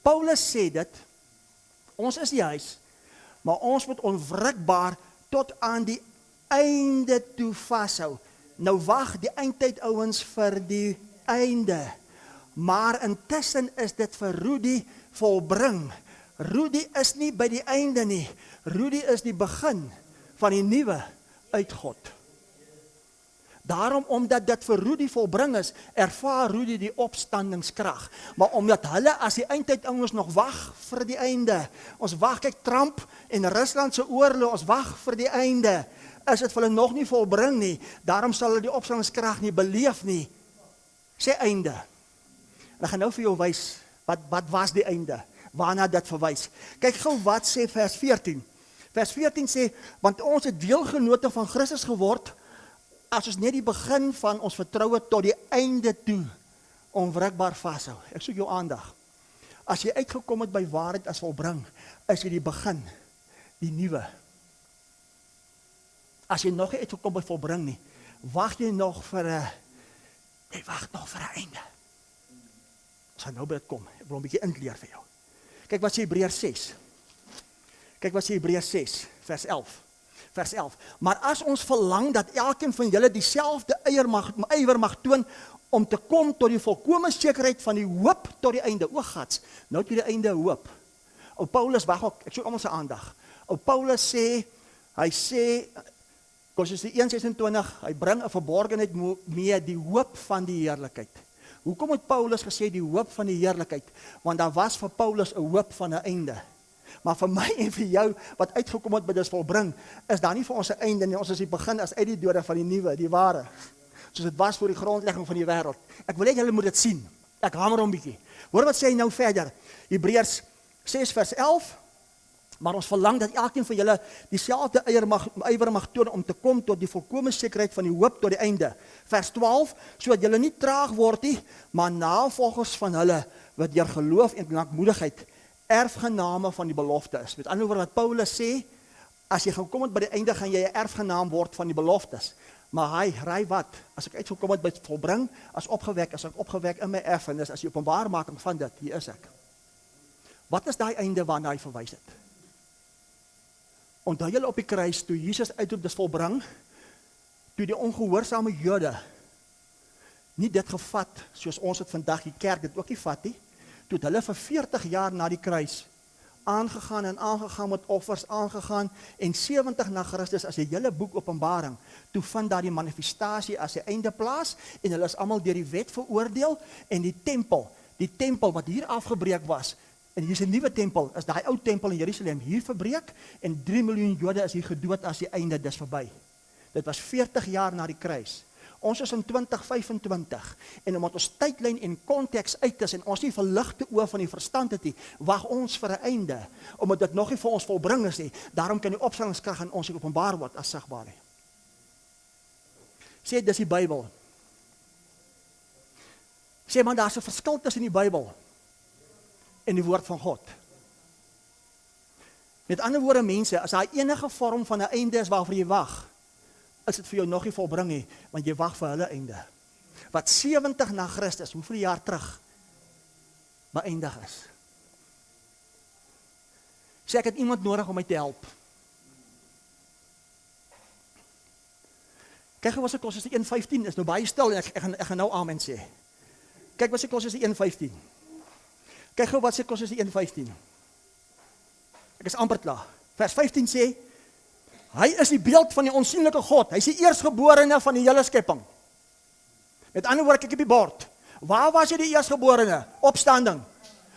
A: Paulus sê dit, ons is die huis, maar ons moet onwrikbaar tot aan die einde toe vashou. Nou wag die eindtyd ouens vir die einde. Maar intussen is dit vir Rudy volbring. Rudy is nie by die einde nie. Rudy is die begin van die nuwe uit God. Daarom, omdat dit vir Rudy volbring is, ervaar Rudy die opstandingskrag. Maar omdat hulle as die eindtyd ouens nog wag vir die einde. Ons wag, kyk Trump en Rusland se oorlog, ons wag vir die einde. Is dit vir hulle nog nie volbring nie, daarom sal hulle die opstandingskrag nie beleef nie. Sê einde. En ek gaan nou vir jou wys, wat was die einde? Waarna dit verwys. Kyk gou wat sê vers 14. Vers 14 sê, want ons het deelgenote van Christus geword, as ons net die begin van ons vertroue tot die einde toe onwrikbaar vashou. Ek soek jou aandag. As jy uitgekom het by waarheid as volbring, is jy die begin, die nuwe. As jy nog nie uitgekom by volbring nie, wag jy nog vir 'n einde. Ons gaan nou by dit kom. Ek wil 'n bietjie intleer vir jou. Kyk wat sê Hebreërs 6. Kyk wat sê Hebreërs 6 vers 11. Vers 11. Maar as ons verlang dat elkeen van julle dieselfde ywer mag toon om te kom tot die volkomme sekerheid van die hoop tot die einde. O gats, nou tot die einde hoop. Ou Paulus wag ook, ek soek almal se aandag. Ou Paulus sê, hy sê Kolossense 1:26, hy bring 'n verborgenheid mee, die hoop van die heerlikheid. Hoekom het Paulus gesê die hoop van die heerlikheid? Want daar was vir Paulus 'n hoop van 'n einde. Maar vir my en vir jou, wat uitgekom het by dis volbring, is daar nie vir ons 'n einde nie. Ons is die begin as uit die dode van die nuwe, die ware. Soos dit was voor die grondlegging van die wêreld. Ek wil hê julle moet dit sien. Ek hamer hom bietjie. Hoor wat sê hy nou verder. Hebreërs 6 vers 11. Maar ons verlang dat elkeen van julle dieselfde ywer mag toon om te kom tot die volkomme sekerheid van die hoop tot die einde. Vers 12, sodat julle nie traag word nie, maar navolgers van hulle wat deur geloof en lankmoedigheid erfgename van die belofte is. Met ander woorde wat Paulus sê, as jy gekom het by die einde, gaan jy 'n erfgenaam word van die beloftes. Maar hy wat? As ek uitgekom het by volbring, as ek opgewek in my erfenis, as die openbaarmaking van dit, hier is ek. Wat is daai einde waarna hy verwys het? Onthou julle op die kruis, toe Jesus uitroep, dis volbring, toe die ongehoorsame Jode nie dit gevat, soos ons het vandag, die kerk dit ook nie vat nie, toe het hulle vir 40 jaar na die kruis, aangegaan en aangegaan met offers, aangegaan, en 70 na Christus, as die hele boek Openbaring, toe vind daar die manifestasie as die einde plaas, en hulle is allemaal deur die wet veroordeel, en die tempel wat hier afgebreek was, en hier is 'n nuwe tempel, is daai ou tempel in Jerusalem hier verbreek, en 3 miljoen Jode is hier gedood as die einde, dis verby. Dit was 40 jaar na die kruis. Ons is in 2025, en omdat ons tydlyn en konteks uit is, en ons nie verligte oë van die verstand het nie, wag ons vir 'n einde, omdat dit nog nie vir ons volbring is nie, daarom kan die opstandingskrag in ons nie openbaar word as sigbaar nie. Sê, dis die Bybel. Sê, man, daar is 'n verskil tussen die Bybel en die woord van God. Met ander woorde, mense, as daar enige vorm van 'n einde is waarvoor jy wag, is dit vir jou nog nie volbring nie, want jy wag vir hulle einde. Wat 70 na Christus, hoeveel jaar terug, beëindig is. Sê, ek het iemand nodig om my te help. Kyk wat se Kolossense 1:15 is nou baie stil, en ek gaan nou amen sê. Kyk wat se Kolossense 1:15. Kyk gou wat sê Kolossense 1:15. Ek is amper klaar. Vers 15 sê, hy is die beeld van die onsienlike God. Hy is die eerstgeborene van die hele skepping. Met ander woorde, kyk op die bord. Waar was hy die eerstgeborene? Opstanding.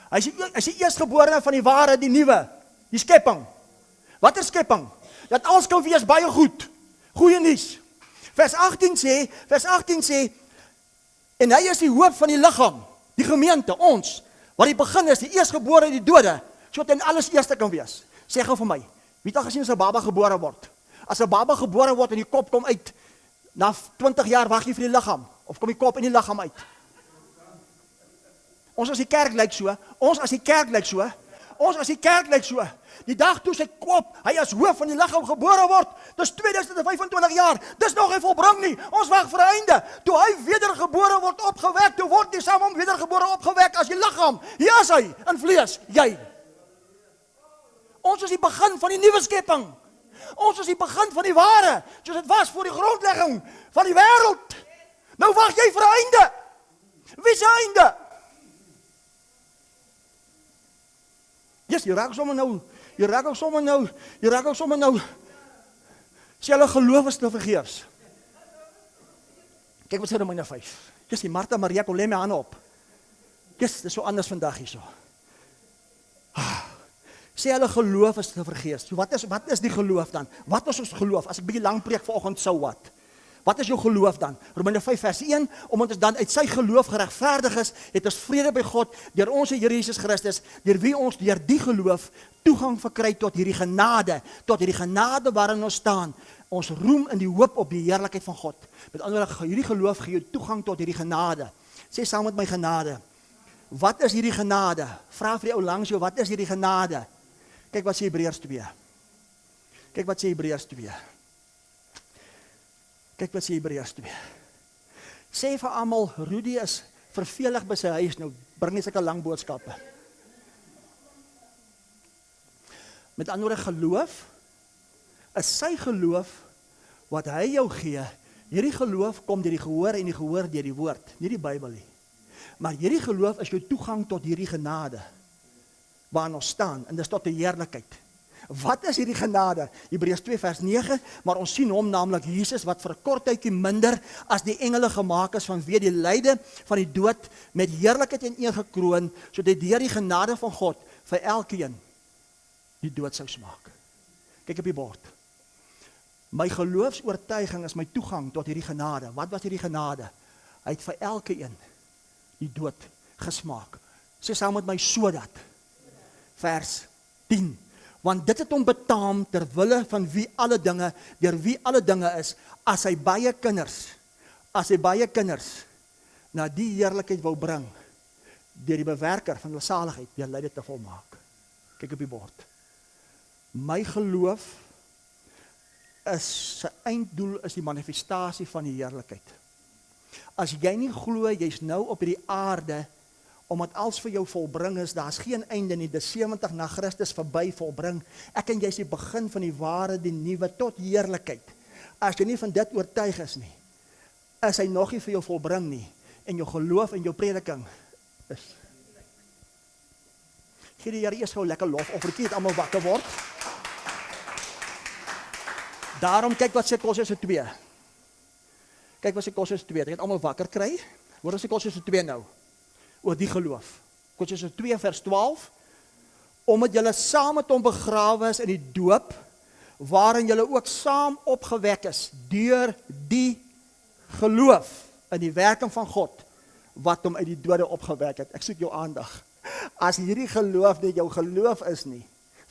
A: Hy is die eerstgeborene van die ware, die nuwe, die skepping. Wat is skepping? Dat alles kan wees baie goed. Goeie nuus. Vers 18 sê, en hy is die hoof van die liggaam, die gemeente, ons, wat die begin is, die eerstgebore, die dode, sodat hy alles eerste kan wees. Sê gou vir my, wie het al gesien as 'n baba gebore word? As 'n baba gebore word en die kop kom uit, na 20 jaar wag jy vir die liggaam, of kom die kop in die liggaam uit? Ons as die kerk lyk so, die dag toe sy kop, hy as hoof van die liggaam gebore word, dis 2025 jaar, dis nog nie volbring nie, ons wag vir 'n einde, toe hy wedergebore word opgewek, toe word hy saam om wedergebore opgewek as die liggaam, hier is hy, in vlees, jy. Ons is die begin van die nuwe skepping, ons is die begin van die ware, soos dit was voor die grondlegging van die wêreld. Nou wag jy vir 'n einde, wie se einde? Yes, jy raak ook sommer nou, sê hulle geloof is te vergeefs. Kyk wat sê Romeine 5, yes, die Martha Maria kon lê my hande op, yes, dit is so anders vandag hier so. Sê hulle geloof is te vergeefs, so wat is die geloof dan? Wat is ons geloof? As ek bietjie lang preek vanoggend, so wat is jou geloof dan? Romeine 5 vers 1, omdat ons dan uit sy geloof geregverdig is, het ons vrede by God, deur ons Here Jesus Christus, deur wie ons deur die geloof toegang verkry tot hierdie genade waarin ons staan. Ons roem in die hoop op die heerlikheid van God. Met ander woorde, hierdie geloof gee jou toegang tot hierdie genade. Sê saam met my genade. Wat is hierdie genade? Vra vir die ou langs jou, wat is hierdie genade? Kyk wat sê Hebreërs 2. Kyk wat sê Hebreërs 2. Sê vir almal, Rudy is vervelig by sy huis, nou bring nie sulke lang boodskappe. Met ander woorde, geloof is sy geloof wat hy jou gee. Hierdie geloof kom deur die gehoor en die gehoor deur die woord, nie die Bybel nie. Maar hierdie geloof is jou toegang tot hierdie genade waarin ons staan, en dis tot die heerlikheid. Wat is hierdie genade? Hebreërs 2 vers 9, maar ons sien hom, naamlik Jesus, wat vir 'n kort tydjie minder as die engele gemaak is vanweë die lyde van die dood, met heerlikheid en eer gekroon, sodat deur die genade van God vir elkeen die dood sou smaak. Kyk op die bord. My geloofsoortuiging is my toegang tot hierdie genade. Wat was hierdie genade? Hy het vir elkeen die dood gesmaak. Sê saam met my, sodat. Vers 10. Want dit het hom betaam ter wille van wie alle dinge, deur wie alle dinge is, as hy baie kinders na die heerlikheid wou bring, deur die bewerker van hulle saligheid, deur lyde te volmaak. Kyk op die bord. My geloof is, sy einddoel is die manifestasie van die heerlikheid. As jy nie glo, jy's nou op hierdie aarde, omdat alles vir jou volbring is, daar is geen einde nie, dis 70 na Christus verby volbring, ek en jy is die begin van die ware, die nuwe, tot heerlikheid. As jy nie van dit oortuig is nie, is hy nog nie vir jou volbring nie, en jou geloof en jou prediking is. Gee die Here eers gou lekker lof, of verkeerd almal wakker word. Daarom kyk wat sê Kolossense 2. Kyk wat sê Kolossense 2, dit gaan almal wakker kry. Hoor wat sê Kolossense 2 nou, oor die geloof. Kolossense 2 vers 12, omdat julle saam met hom begrawe is in die doop, waarin julle ook saam opgewek is, deur die geloof in die werking van God, wat hom uit die dode opgewek het. Ek soek jou aandag. As hierdie geloof nie jou geloof is nie,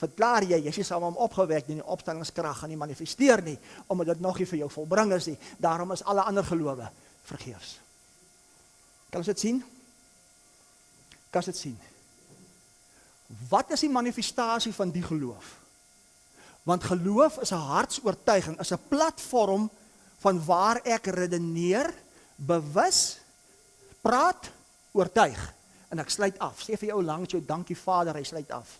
A: verklaar jy is nie saam met hom opgewek nie, die opstandingskrag gaan nie manifesteer nie, omdat dit nog nie vir jou volbring is nie. Daarom is alle ander gelowe vergeefs. Kan ons dit sien? Kan ons dit sien? Wat is die manifestasie van die geloof? Want geloof is 'n hartsoortuiging, is 'n platform van waar ek redeneer, bewus, praat, oortuig. En ek sluit af. Sê vir jou langs jou, dankie Vader, hy sluit af.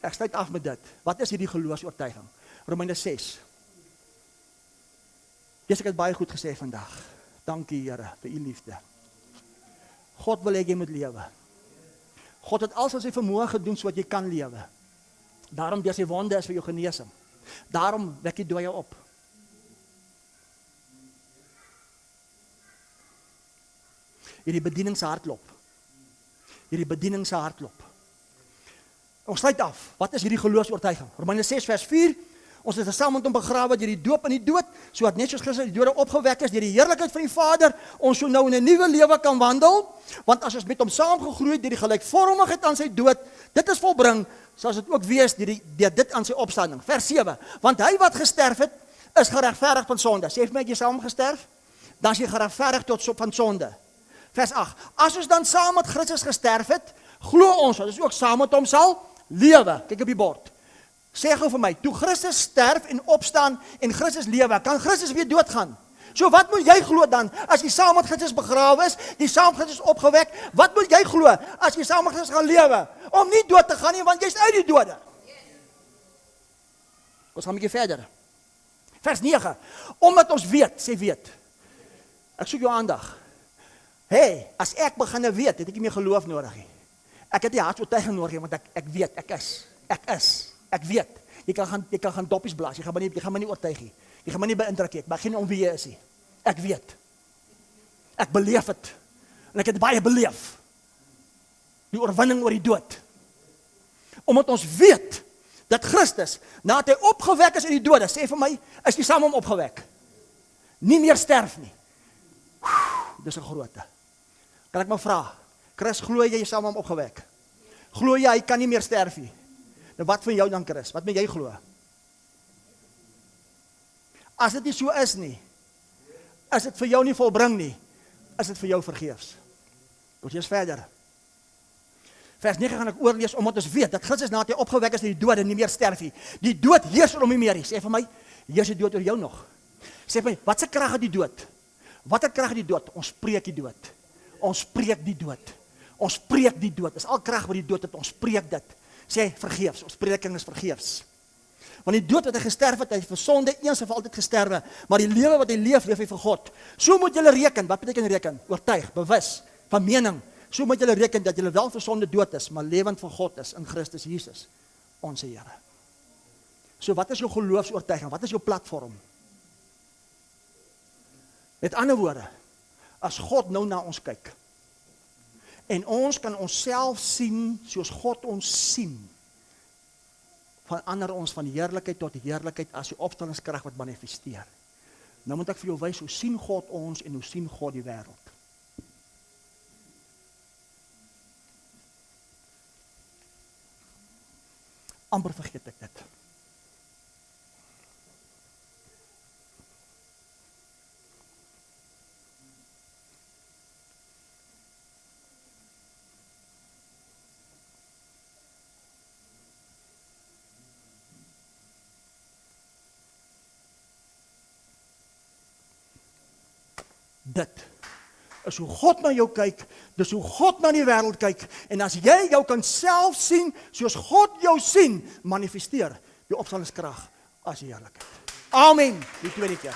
A: Ek sluit af met dit. Wat is hierdie geloofsoortuiging? Romeine 6. Ek het baie goed gesê vandag. Dankie Here vir u liefde. God wil hê jy moet lewe. God het alles aan sy vermoë gedoen sodat jy kan lewe. Daarom deur sy wonde is vir jou genesing. Daarom wek die dooie op. Hierdie bediening se hartklop. Hierdie bediening se hartklop. Ons sluit af. Wat is hierdie geloofsoortuiging? Romeine 6 vers 4. Ons is saam met hom begrawe deur die doop in die dood, sodat net soos Christus uit die dode opgewek is deur die heerlikheid van die Vader, ons so nou in 'n nuwe lewe kan wandel. Want as ons met hom saamgegroei het deur die gelykvormigheid aan sy dood, dit is volbring, sal dit ook wees deur dit aan sy opstanding. Vers 7. Want hy wat gesterf het, is geregverdig van sonde. Sê vir my, het jy saam gesterf? Dan is jy geregverdig tot van sonde. Vers 8. As ons dan saam met Christus gesterf het, glo ons dat ons ook saam met hom sal lewe. Kyk op die bord. Sê gou vir my, toe Christus sterf en opstaan en Christus lewe, kan Christus weer doodgaan? So wat moet jy glo dan, as jy saam met Christus begrawe is, jy saam met Christus opgewek, wat moet jy glo, as jy saam met Christus gaan lewe? Om nie dood te gaan nie, want jy is uit die dode. Ons gaan 'n bietjie verder. Vers 9, omdat ons weet, sê weet. Ek soek jou aandag. Hey, as ek begin weet, het ek nie meer geloof nodig nie. Ek het nie hartsoortuiging nodig nie, want ek weet, ek weet. Jy kan gaan doppies blaas, jy gaan my nie oortuig nie. Jy gaan my nie beïndruk nie, ek begin nie om wie jy is nie. Ek weet. Ek beleef het. En ek het baie beleef. Die oorwinning oor die dood. Omdat ons weet, dat Christus, nadat hy opgewek is uit die dode, sê vir my, is nie saam met hom opgewek. Nie meer sterf nie. Dis 'n grootte. Kan ek maar vra, Chris, glo jy saam met hom opgewek? Glo jy hy kan nie meer sterf nie? Nou wat van jou dan, Chris? Wat moet jy glo? As dit nie so is nie, as dit vir jou nie volbring nie, is dit vir jou vergeefs. Ons lees verder. Vers 9 gaan ek oorlees, omdat ons weet, dat Christus nadat hy opgewek is uit die dode nie meer sterf nie. Die dood heers oor hom nie meer nie. Sê vir my, heers die dood oor jou nog? Sê vir my, wat se krag het die dood? Wat het krag die dood? Ons spreek die dood. Ons spreek die dood. Ons spreek die dood. Dis al krag wat die dood het, ons spreek dit. Sê vergeefs, ons prediking is vergeefs. Want die dood wat hy gesterf het, hy het vir sonde eens en vir altyd gesterwe, maar die lewe wat hy leef, leef hy vir God. So moet julle reken, wat beteken reken? Oortuig, bewus, van mening. So moet julle reken dat julle wel vir sonde dood is, maar lewend vir God is in Christus Jesus, ons Here. So wat is jou geloofsoortuiging? Wat is jou platform? Met ander woorde, as God nou na ons kyk, en ons kan onsself sien soos God ons sien, verander ons van heerlikheid tot heerlikheid as die opstandingskrag wat manifesteer. Nou moet ek vir jou wys, hoe sien God ons en hoe sien God die wêreld. Amper vergeet ek dit. Dit is hoe God na jou kyk, dis hoe God na die wêreld kyk, en as jy jou kan self sien, soos God jou sien, manifesteer die opstandingskrag as die heerlikheid. Amen, die tweede keer.